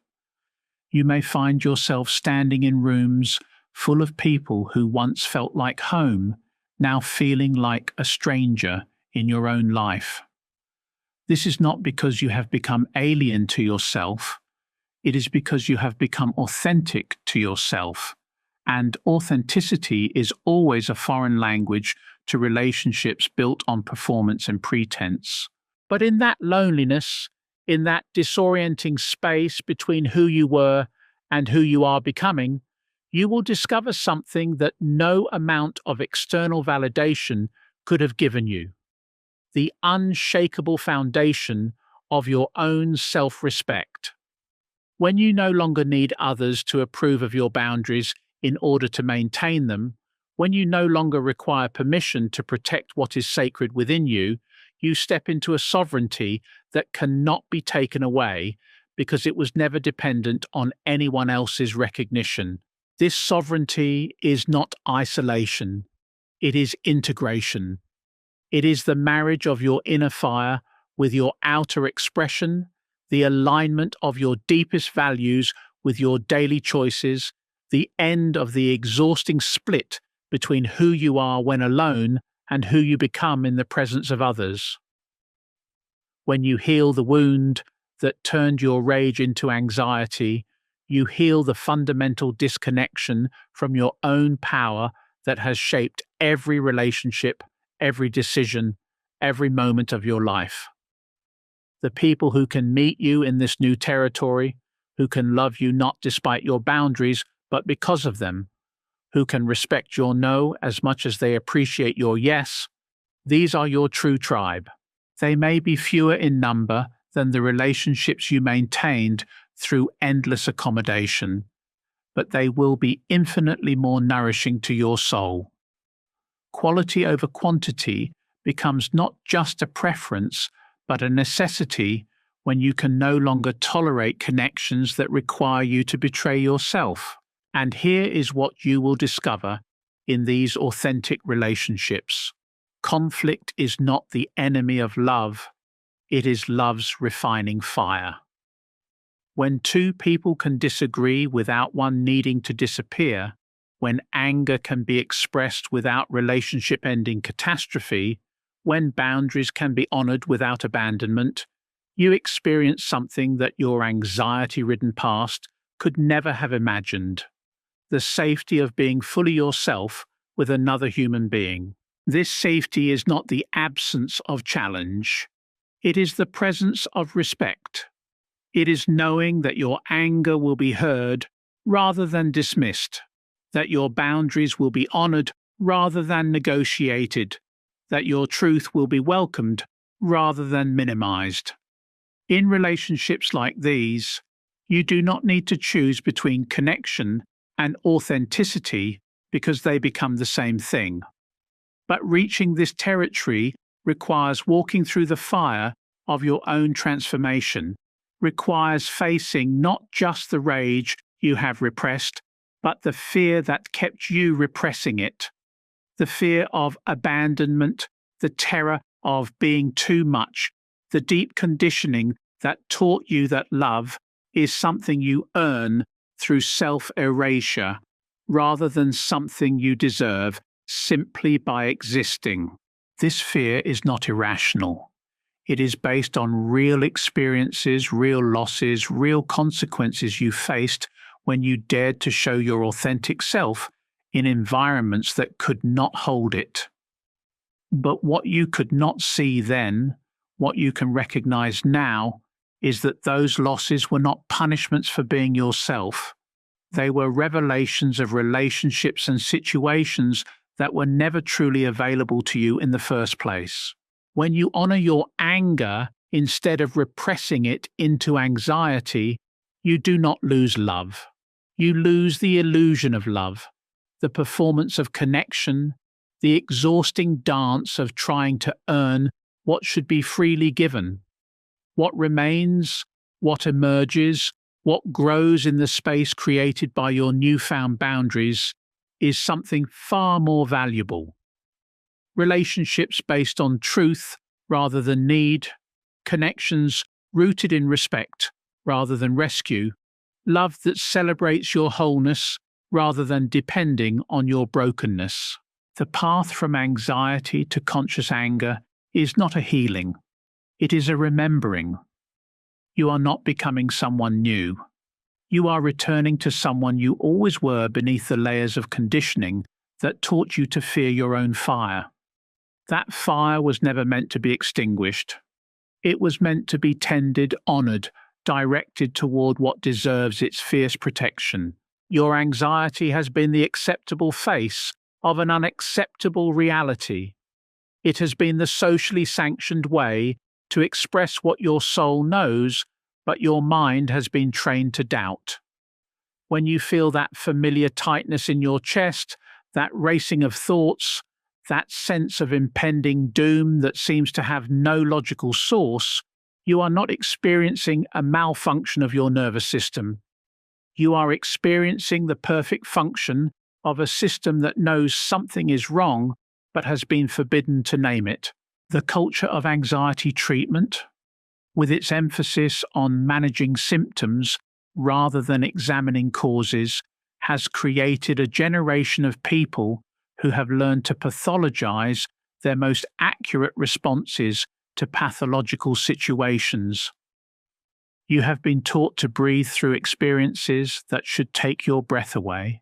You may find yourself standing in rooms full of people who once felt like home, now feeling like a stranger in your own life. This is not because you have become alien to yourself. It is because you have become authentic to yourself, and authenticity is always a foreign language to relationships built on performance and pretense. But in that loneliness, in that disorienting space between who you were and who you are becoming, you will discover something that no amount of external validation could have given you: the unshakable foundation of your own self-respect. When you no longer need others to approve of your boundaries in order to maintain them, when you no longer require permission to protect what is sacred within you, you step into a sovereignty that cannot be taken away because it was never dependent on anyone else's recognition. This sovereignty is not isolation, it is integration. It is the marriage of your inner fire with your outer expression, the alignment of your deepest values with your daily choices, the end of the exhausting split between who you are when alone and who you become in the presence of others. When you heal the wound, that turned your rage into anxiety, you heal the fundamental disconnection from your own power that has shaped every relationship, every decision, every moment of your life. The people who can meet you in this new territory, who can love you not despite your boundaries, but because of them, who can respect your no as much as they appreciate your yes, these are your true tribe. They may be fewer in number than the relationships you maintained through endless accommodation, but they will be infinitely more nourishing to your soul. Quality over quantity becomes not just a preference, but a necessity when you can no longer tolerate connections that require you to betray yourself. And here is what you will discover in these authentic relationships. Conflict is not the enemy of love, it is love's refining fire. When two people can disagree without one needing to disappear, when anger can be expressed without relationship-ending catastrophe, when boundaries can be honored without abandonment, you experience something that your anxiety-ridden past could never have imagined: the safety of being fully yourself with another human being. This safety is not the absence of challenge. It is the presence of respect. It is knowing that your anger will be heard rather than dismissed, that your boundaries will be honored rather than negotiated, that your truth will be welcomed rather than minimized. In relationships like these, you do not need to choose between connection and authenticity because they become the same thing. But reaching this territory requires walking through the fire of your own transformation, requires facing not just the rage you have repressed, but the fear that kept you repressing it, the fear of abandonment, the terror of being too much, the deep conditioning that taught you that love is something you earn through self-erasure rather than something you deserve simply by existing. This fear is not irrational. It is based on real experiences, real losses, real consequences you faced when you dared to show your authentic self in environments that could not hold it. But what you could not see then, what you can recognize now, is that those losses were not punishments for being yourself. They were revelations of relationships and situations that were never truly available to you in the first place. When you honor your anger instead of repressing it into anxiety, you do not lose love. You lose the illusion of love, the performance of connection, the exhausting dance of trying to earn what should be freely given. What remains, what emerges, what grows in the space created by your newfound boundaries is something far more valuable. Relationships based on truth rather than need, connections rooted in respect rather than rescue, love that celebrates your wholeness rather than depending on your brokenness. The path from anxiety to conscious anger is not a healing. It is a remembering. You are not becoming someone new. You are returning to someone you always were beneath the layers of conditioning that taught you to fear your own fire. That fire was never meant to be extinguished. It was meant to be tended, honored, directed toward what deserves its fierce protection. Your anxiety has been the acceptable face of an unacceptable reality. It has been the socially sanctioned way to express what your soul knows, but your mind has been trained to doubt. When you feel that familiar tightness in your chest, that racing of thoughts, that sense of impending doom that seems to have no logical source, you are not experiencing a malfunction of your nervous system. You are experiencing the perfect function of a system that knows something is wrong but has been forbidden to name it. The culture of anxiety treatment, with its emphasis on managing symptoms rather than examining causes, has created a generation of people who have learned to pathologize their most accurate responses to pathological situations. You have been taught to breathe through experiences that should take your breath away,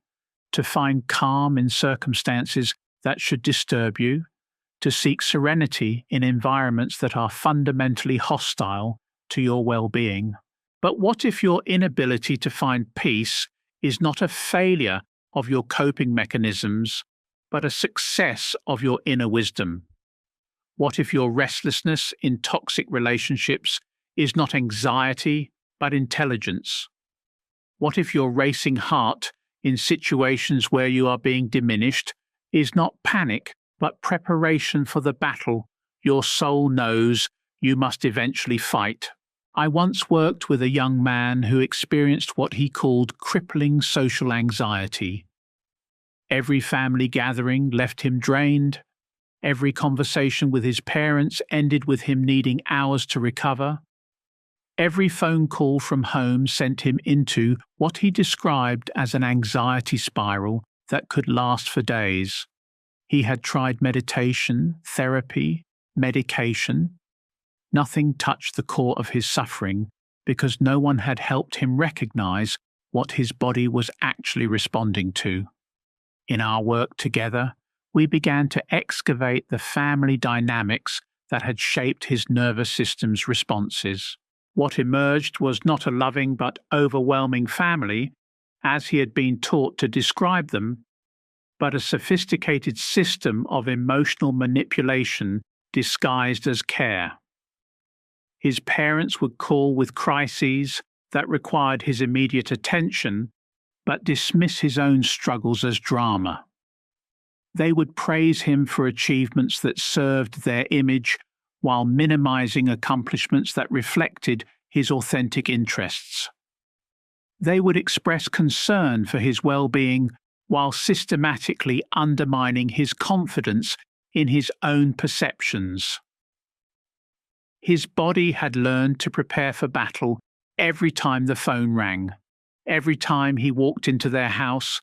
to find calm in circumstances that should disturb you, to seek serenity in environments that are fundamentally hostile to your well-being. But what if your inability to find peace is not a failure of your coping mechanisms, but a success of your inner wisdom? What if your restlessness in toxic relationships is not anxiety, but intelligence? What if your racing heart in situations where you are being diminished is not panic, but preparation for the battle your soul knows you must eventually fight? I once worked with a young man who experienced what he called crippling social anxiety. Every family gathering left him drained. Every conversation with his parents ended with him needing hours to recover. Every phone call from home sent him into what he described as an anxiety spiral that could last for days. He had tried meditation, therapy, medication. Nothing touched the core of his suffering because no one had helped him recognize what his body was actually responding to. In our work together, we began to excavate the family dynamics that had shaped his nervous system's responses. What emerged was not a loving but overwhelming family, as he had been taught to describe them, but a sophisticated system of emotional manipulation disguised as care. His parents would call with crises that required his immediate attention, but dismiss his own struggles as drama. They would praise him for achievements that served their image while minimizing accomplishments that reflected his authentic interests. They would express concern for his well-being while systematically undermining his confidence in his own perceptions. His body had learned to prepare for battle every time the phone rang, every time he walked into their house,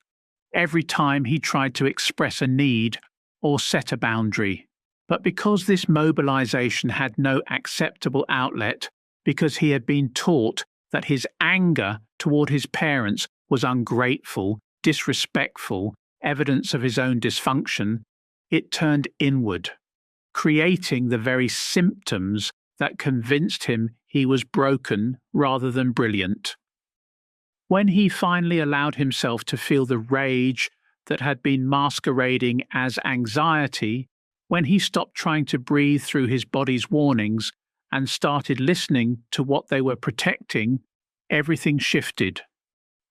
every time he tried to express a need or set a boundary. But because this mobilization had no acceptable outlet, because he had been taught that his anger toward his parents was ungrateful, disrespectful, evidence of his own dysfunction, it turned inward, creating the very symptoms that convinced him he was broken rather than brilliant. When he finally allowed himself to feel the rage that had been masquerading as anxiety, when he stopped trying to breathe through his body's warnings and started listening to what they were protecting, everything shifted.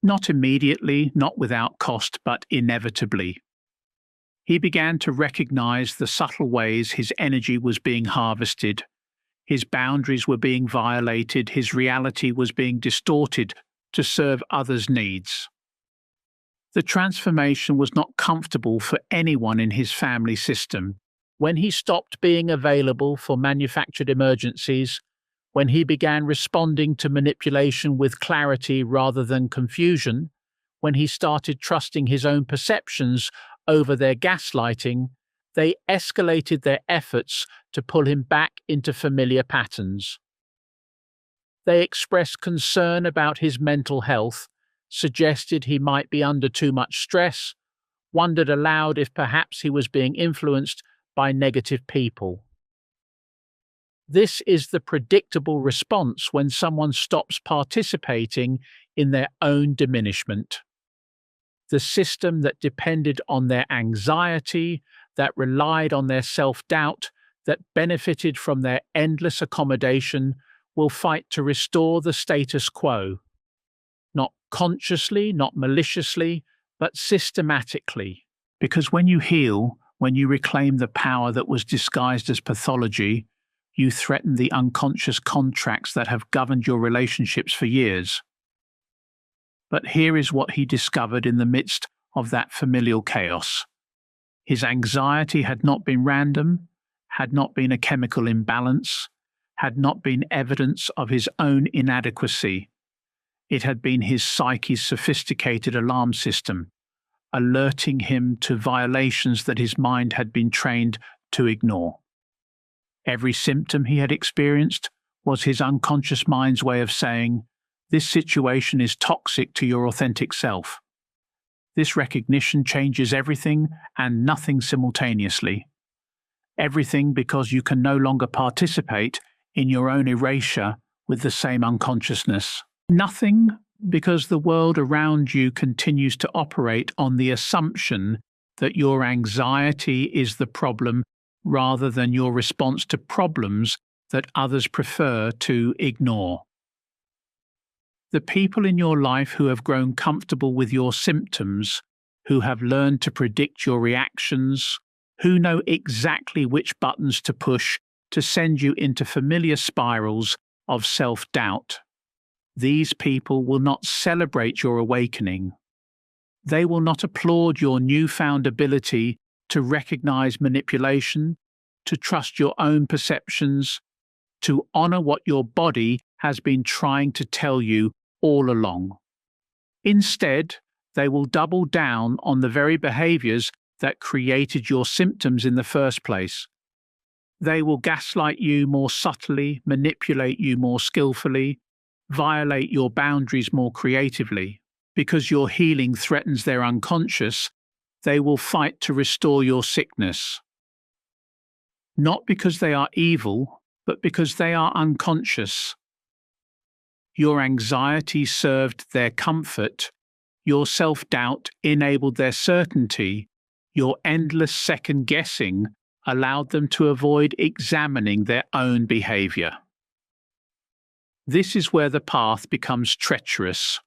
Not immediately, not without cost, but inevitably. He began to recognize the subtle ways his energy was being harvested. His boundaries were being violated, his reality was being distorted to serve others' needs. The transformation was not comfortable for anyone in his family system. When he stopped being available for manufactured emergencies, when he began responding to manipulation with clarity rather than confusion, when he started trusting his own perceptions over their gaslighting, they escalated their efforts to pull him back into familiar patterns. They expressed concern about his mental health, suggested he might be under too much stress, wondered aloud if perhaps he was being influenced by negative people. This is the predictable response when someone stops participating in their own diminishment. The system that depended on their anxiety, that relied on their self-doubt, that benefited from their endless accommodation, will fight to restore the status quo. Not consciously, not maliciously, but systematically. Because when you heal, when you reclaim the power that was disguised as pathology, you threaten the unconscious contracts that have governed your relationships for years. But here is what he discovered in the midst of that familial chaos. His anxiety had not been random, had not been a chemical imbalance, had not been evidence of his own inadequacy. It had been his psyche's sophisticated alarm system, alerting him to violations that his mind had been trained to ignore. Every symptom he had experienced was his unconscious mind's way of saying, "This situation is toxic to your authentic self." This recognition changes everything and nothing simultaneously. Everything because you can no longer participate in your own erasure with the same unconsciousness. Nothing because the world around you continues to operate on the assumption that your anxiety is the problem rather than your response to problems that others prefer to ignore. The people in your life who have grown comfortable with your symptoms, who have learned to predict your reactions, who know exactly which buttons to push to send you into familiar spirals of self-doubt, these people will not celebrate your awakening. They will not applaud your newfound ability to recognize manipulation, to trust your own perceptions, to honor what your body has been trying to tell you all along. Instead, they will double down on the very behaviors that created your symptoms in the first place. They will gaslight you more subtly, manipulate you more skillfully, violate your boundaries more creatively. Because your healing threatens their unconscious, they will fight to restore your sickness. Not because they are evil, but because they are unconscious. Your anxiety served their comfort, your self-doubt enabled their certainty, your endless second-guessing allowed them to avoid examining their own behavior. This is where the path becomes treacherous,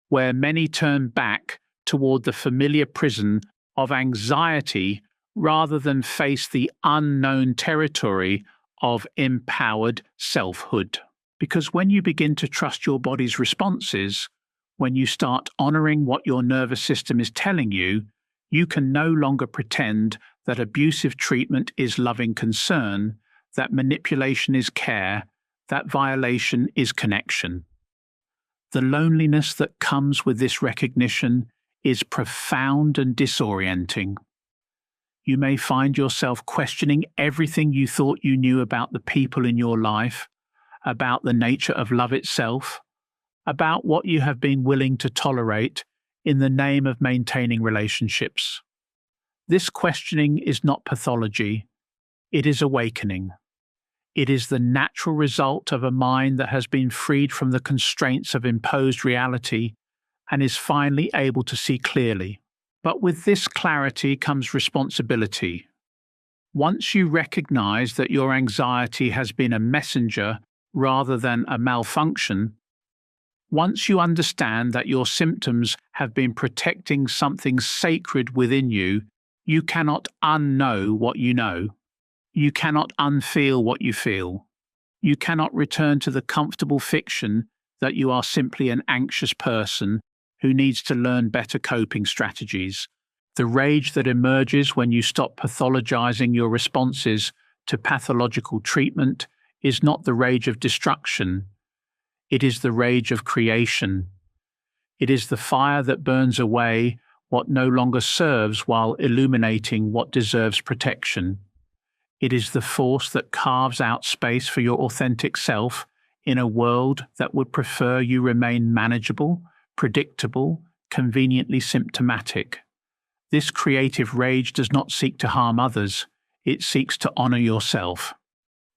where many turn back toward the familiar prison of anxiety rather than face the unknown territory of empowered selfhood. Because when you begin to trust your body's responses, when you start honoring what your nervous system is telling you, you can no longer pretend that abusive treatment is loving concern, that manipulation is care, that violation is connection. The loneliness that comes with this recognition is profound and disorienting. You may find yourself questioning everything you thought you knew about the people in your life, about the nature of love itself, about what you have been willing to tolerate in the name of maintaining relationships. This questioning is not pathology, it is awakening. It is the natural result of a mind that has been freed from the constraints of imposed reality and is finally able to see clearly. But with this clarity comes responsibility. Once you recognize that your anxiety has been a messenger rather than a malfunction, once you understand that your symptoms have been protecting something sacred within you, you cannot unknow what you know. You cannot unfeel what you feel. You cannot return to the comfortable fiction that you are simply an anxious person who needs to learn better coping strategies. The rage that emerges when you stop pathologizing your responses to pathological treatment is not the rage of destruction. It is the rage of creation. It is the fire that burns away what no longer serves while illuminating what deserves protection. It is the force that carves out space for your authentic self in a world that would prefer you remain manageable, predictable, conveniently symptomatic. This creative rage does not seek to harm others, it seeks to honor yourself.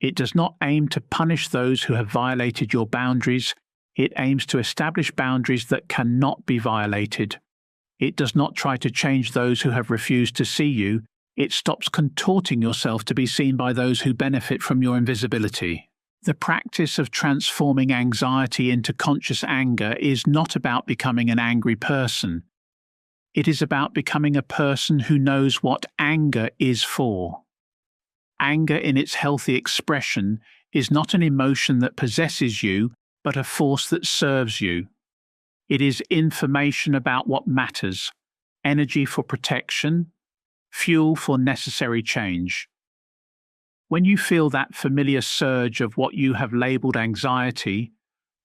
It does not aim to punish those who have violated your boundaries, it aims to establish boundaries that cannot be violated. It does not try to change those who have refused to see you, it stops contorting yourself to be seen by those who benefit from your invisibility. The practice of transforming anxiety into conscious anger is not about becoming an angry person. It is about becoming a person who knows what anger is for. Anger in its healthy expression is not an emotion that possesses you, but a force that serves you. It is information about what matters, energy for protection, fuel for necessary change. When you feel that familiar surge of what you have labeled anxiety,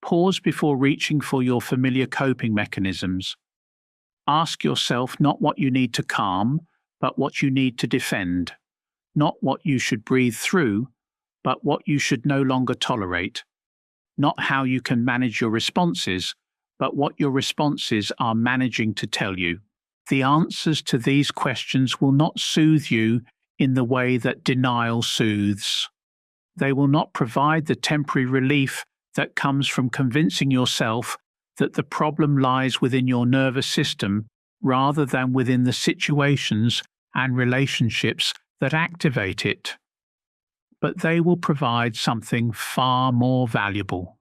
pause before reaching for your familiar coping mechanisms. Ask yourself not what you need to calm, but what you need to defend. Not what you should breathe through, but what you should no longer tolerate. not how you can manage your responses, but what your responses are managing to tell you. The answers to these questions will not soothe you in the way that denial soothes. They will not provide the temporary relief that comes from convincing yourself that the problem lies within your nervous system rather than within the situations and relationships that activate it. But they will provide something far more valuable: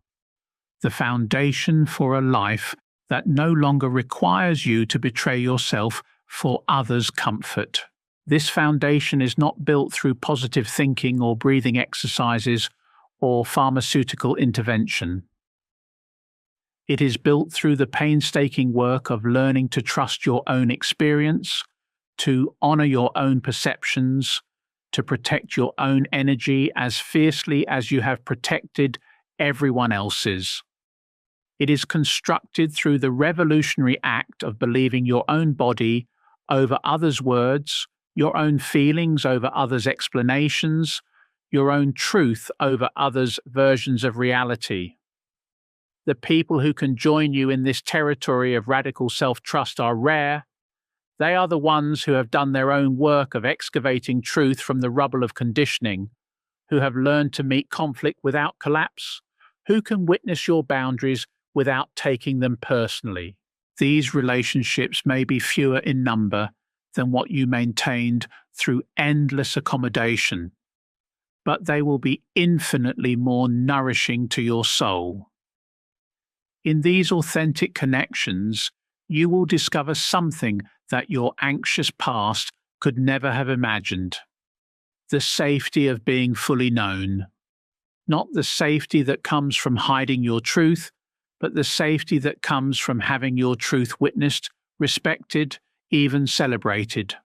the foundation for a life that no longer requires you to betray yourself for others' comfort. This foundation is not built through positive thinking or breathing exercises or pharmaceutical intervention. It is built through the painstaking work of learning to trust your own experience, to honor your own perceptions, to protect your own energy as fiercely as you have protected everyone else's. It is constructed through the revolutionary act of believing your own body over others' words, your own feelings over others' explanations, your own truth over others' versions of reality. The people who can join you in this territory of radical self-trust are rare. They are the ones who have done their own work of excavating truth from the rubble of conditioning, who have learned to meet conflict without collapse, who can witness your boundaries without taking them personally. These relationships may be fewer in number than what you maintained through endless accommodation, but they will be infinitely more nourishing to your soul. In these authentic connections, you will discover something that your anxious past could never have imagined: the safety of being fully known. Not the safety that comes from hiding your truth, but the safety that comes from having your truth witnessed, respected, even celebrated.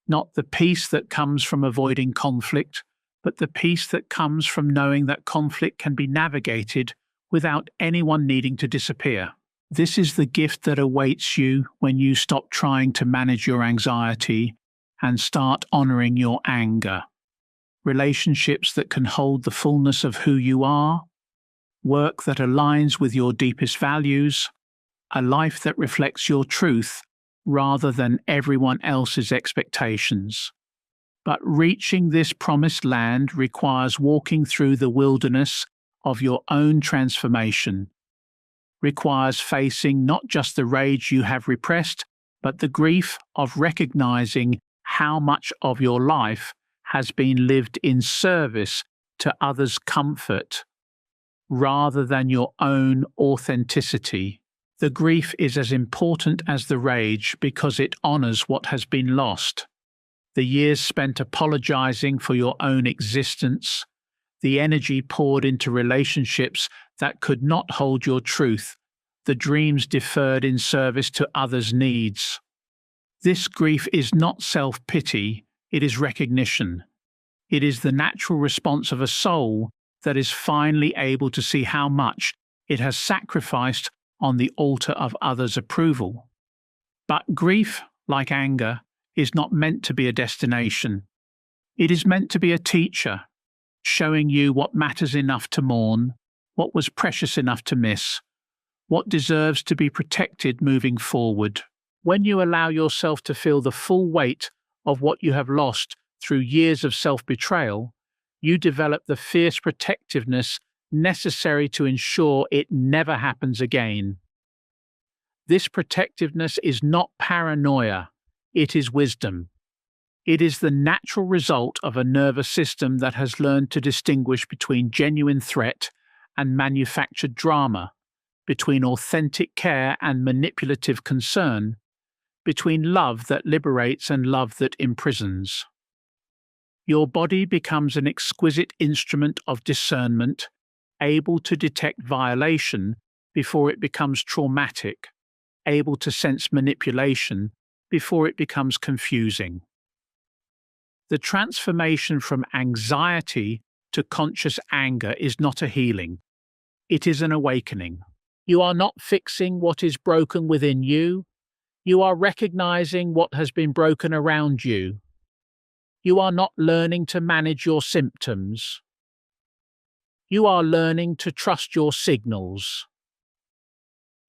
Not the peace that comes from avoiding conflict, but the peace that comes from knowing that conflict can be navigated without anyone needing to disappear. This is the gift that awaits you when you stop trying to manage your anxiety and start honoring your anger. Relationships that can hold the fullness of who you are, work that aligns with your deepest values, a life that reflects your truth rather than everyone else's expectations. But reaching this promised land requires walking through the wilderness of your own transformation, requires facing not just the rage you have repressed, but the grief of recognizing how much of your life has been lived in service to others' comfort rather than your own authenticity. The grief is as important as the rage because it honors what has been lost. The years spent apologizing for your own existence, the energy poured into relationships that could not hold your truth, the dreams deferred in service to others' needs. This grief is not self-pity, it is recognition. It is the natural response of a soul that is finally able to see how much it has sacrificed on the altar of others' approval. But grief, like anger, is not meant to be a destination. It is meant to be a teacher, showing you what matters enough to mourn, what was precious enough to miss, what deserves to be protected moving forward. When you allow yourself to feel the full weight of what you have lost through years of self-betrayal, you develop the fierce protectiveness necessary to ensure it never happens again. This protectiveness is not paranoia, it is wisdom. It is the natural result of a nervous system that has learned to distinguish between genuine threat and manufactured drama, between authentic care and manipulative concern, between love that liberates and love that imprisons. Your body becomes an exquisite instrument of discernment, able to detect violation before it becomes traumatic, able to sense manipulation before it becomes confusing. The transformation from anxiety to conscious anger is not a healing. It is an awakening. You are not fixing what is broken within you. You are recognizing what has been broken around you. You are not learning to manage your symptoms. You are learning to trust your signals.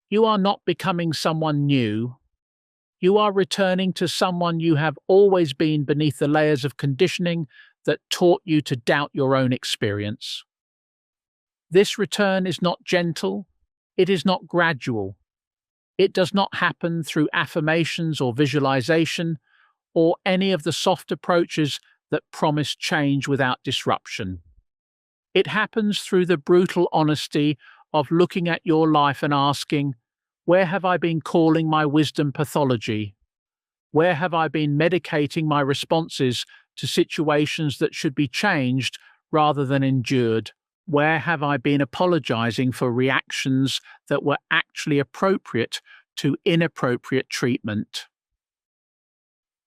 You are not becoming someone new. You are returning to someone you have always been beneath the layers of conditioning that taught you to doubt your own experience. This return is not gentle. It is not gradual. It does not happen through affirmations or visualization or any of the soft approaches that promise change without disruption. It happens through the brutal honesty of looking at your life and asking, where have I been calling my wisdom pathology? Where have I been medicating my responses to situations that should be changed rather than endured? Where have I been apologizing for reactions that were actually appropriate to inappropriate treatment?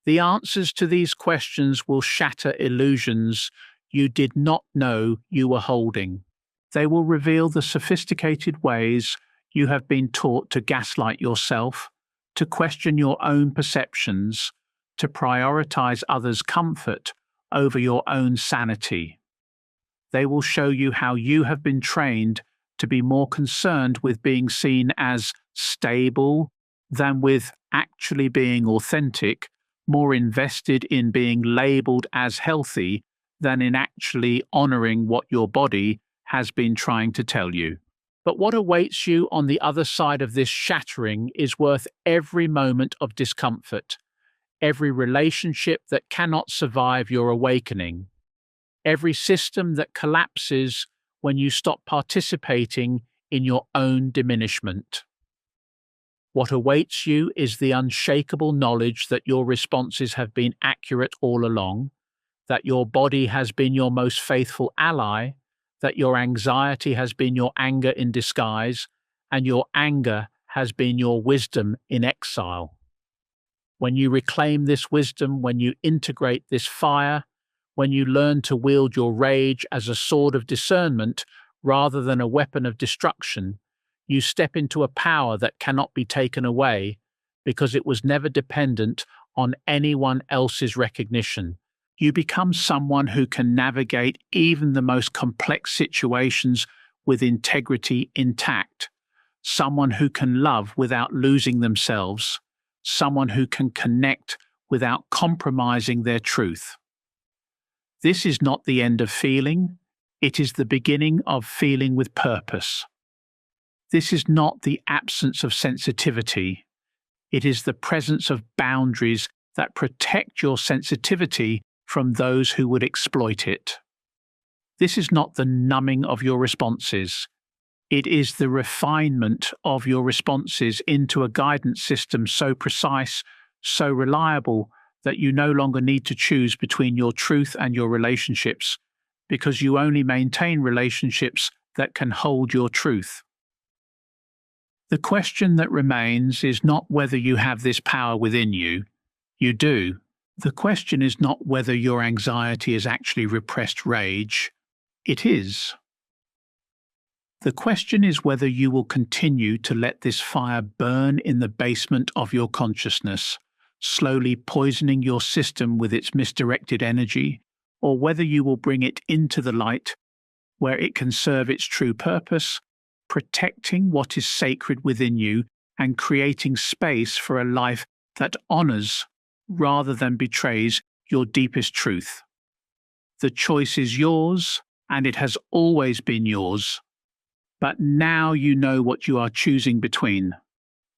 The answers to these questions will shatter illusions you did not know you were holding. They will reveal the sophisticated ways you have been taught to gaslight yourself, to question your own perceptions, to prioritize others' comfort over your own sanity. They will show you how you have been trained to be more concerned with being seen as stable than with actually being authentic, more invested in being labeled as healthy than in actually honoring what your body has been trying to tell you. But what awaits you on the other side of this shattering is worth every moment of discomfort, every relationship that cannot survive your awakening, every system that collapses when you stop participating in your own diminishment. What awaits you is the unshakable knowledge that your responses have been accurate all along, that your body has been your most faithful ally, that your anxiety has been your anger in disguise, and your anger has been your wisdom in exile. When you reclaim this wisdom, when you integrate this fire, when you learn to wield your rage as a sword of discernment rather than a weapon of destruction, you step into a power that cannot be taken away because it was never dependent on anyone else's recognition. You become someone who can navigate even the most complex situations with integrity intact, someone who can love without losing themselves, someone who can connect without compromising their truth. This is not the end of feeling, it is the beginning of feeling with purpose. This is not the absence of sensitivity, it is the presence of boundaries that protect your sensitivity from those who would exploit it. This is not the numbing of your responses, it is the refinement of your responses into a guidance system so precise, so reliable, that you no longer need to choose between your truth and your relationships, because you only maintain relationships that can hold your truth. The question that remains is not whether you have this power within you. You do. The question is not whether your anxiety is actually repressed rage. It is. The question is whether you will continue to let this fire burn in the basement of your consciousness, slowly poisoning your system with its misdirected energy, or whether you will bring it into the light where it can serve its true purpose, protecting what is sacred within you and creating space for a life that honors rather than betrays your deepest truth. The choice is yours, and it has always been yours. But now you know what you are choosing between: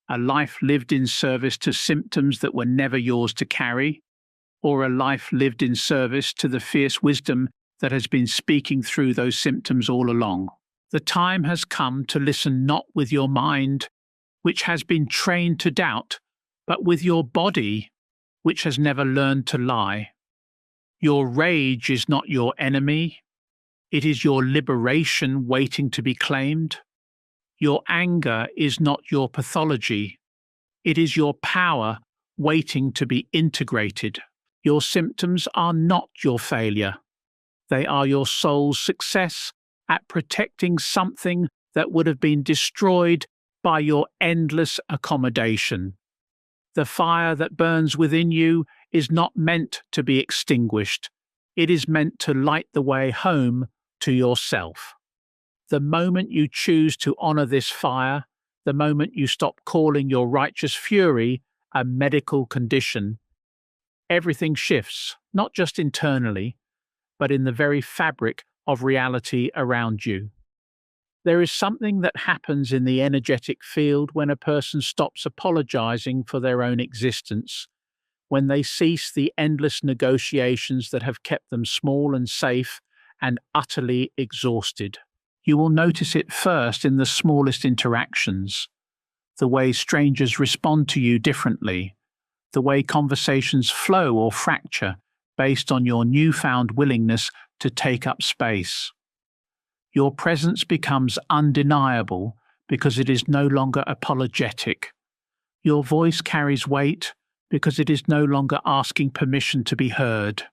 a life lived in service to symptoms that were never yours to carry, or a life lived in service to the fierce wisdom that has been speaking through those symptoms all along. The time has come to listen not with your mind, which has been trained to doubt, but with your body, which has never learned to lie. Your rage is not your enemy. It is your liberation waiting to be claimed. Your anger is not your pathology. It is your power waiting to be integrated. Your symptoms are not your failure. They are your soul's success at protecting something that would have been destroyed by your endless accommodation. The fire that burns within you is not meant to be extinguished. It is meant to light the way home to yourself. The moment you choose to honor this fire, the moment you stop calling your righteous fury a medical condition, everything shifts, not just internally, but in the very fabric of reality around you. There is something that happens in the energetic field when a person stops apologizing for their own existence, when they cease the endless negotiations that have kept them small and safe and utterly exhausted. You will notice it first in the smallest interactions, the way strangers respond to you differently, the way conversations flow or fracture based on your newfound willingness to take up space. Your presence becomes undeniable because it is no longer apologetic. Your voice carries weight because it is no longer asking permission to be heard.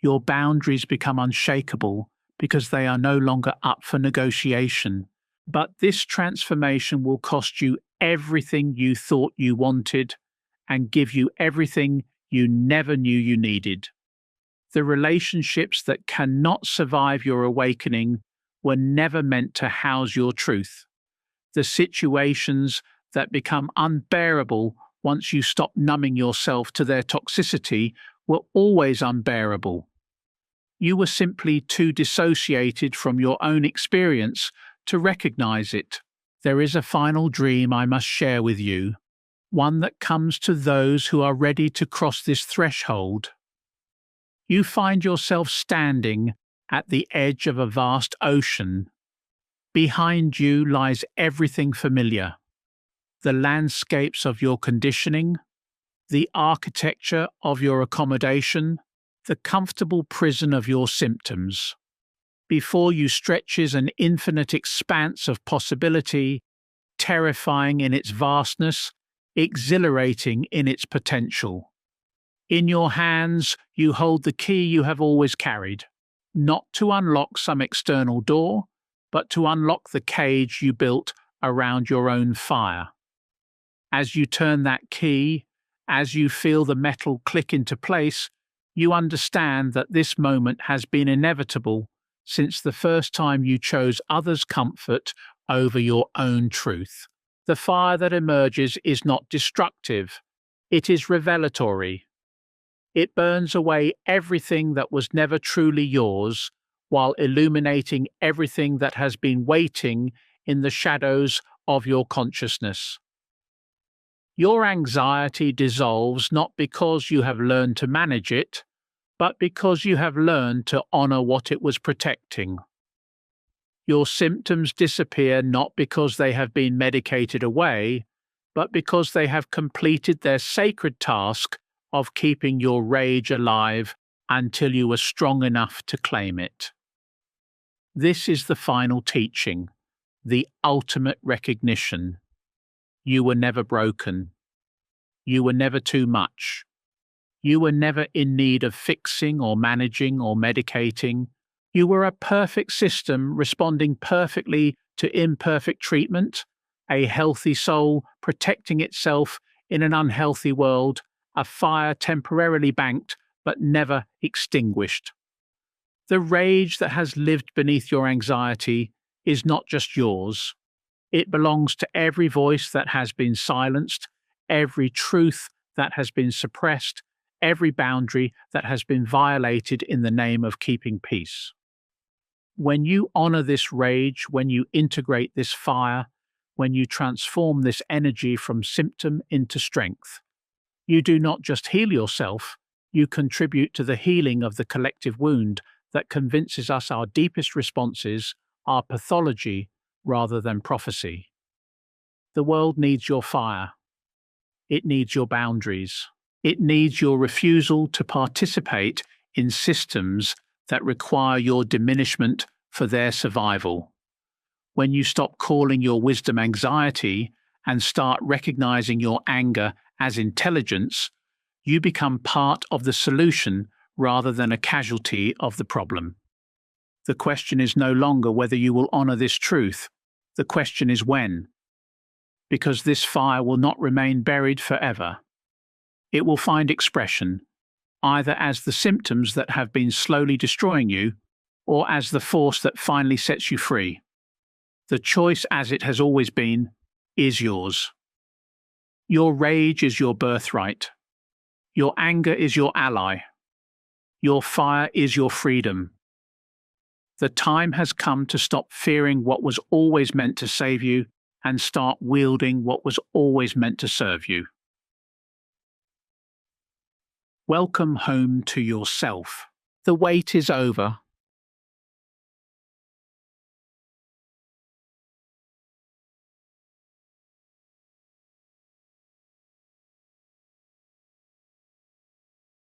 Your boundaries become unshakable because they are no longer up for negotiation. But this transformation will cost you everything you thought you wanted and give you everything you never knew you needed. The relationships that cannot survive your awakening were never meant to house your truth. The situations that become unbearable once you stop numbing yourself to their toxicity were always unbearable. You were simply too dissociated from your own experience to recognize it. There is a final dream I must share with you, one that comes to those who are ready to cross this threshold. You find yourself standing at the edge of a vast ocean. Behind you lies everything familiar: the landscapes of your conditioning, the architecture of your accommodation, the comfortable prison of your symptoms. Before you stretches an infinite expanse of possibility, terrifying in its vastness, exhilarating in its potential. In your hands, you hold the key you have always carried, not to unlock some external door, but to unlock the cage you built around your own fire. As you turn that key, as you feel the metal click into place, you understand that this moment has been inevitable since the first time you chose others' comfort over your own truth. The fire that emerges is not destructive, it is revelatory. It burns away everything that was never truly yours, while illuminating everything that has been waiting in the shadows of your consciousness. Your anxiety dissolves not because you have learned to manage it, but because you have learned to honor what it was protecting. Your symptoms disappear not because they have been medicated away, but because they have completed their sacred task of keeping your rage alive until you were strong enough to claim it. This is the final teaching, the ultimate recognition. You were never broken. You were never too much. You were never in need of fixing or managing or medicating. You were a perfect system responding perfectly to imperfect treatment, a healthy soul protecting itself in an unhealthy world, a fire temporarily banked but never extinguished. The rage that has lived beneath your anxiety is not just yours. It belongs to every voice that has been silenced, every truth that has been suppressed, every boundary that has been violated in the name of keeping peace. When you honor this rage, when you integrate this fire, when you transform this energy from symptom into strength, you do not just heal yourself, you contribute to the healing of the collective wound that convinces us our deepest responses are pathology rather than prophecy. The world needs your fire. It needs your boundaries. It needs your refusal to participate in systems that require your diminishment for their survival. When you stop calling your wisdom anxiety and start recognizing your anger as intelligence, you become part of the solution rather than a casualty of the problem. The question is no longer whether you will honor this truth. The question is when. Because this fire will not remain buried forever. It will find expression, either as the symptoms that have been slowly destroying you, or as the force that finally sets you free. The choice, as it has always been, is yours. Your rage is your birthright. Your anger is your ally. Your fire is your freedom. The time has come to stop fearing what was always meant to save you and start wielding what was always meant to serve you. Welcome home to yourself. The wait is over.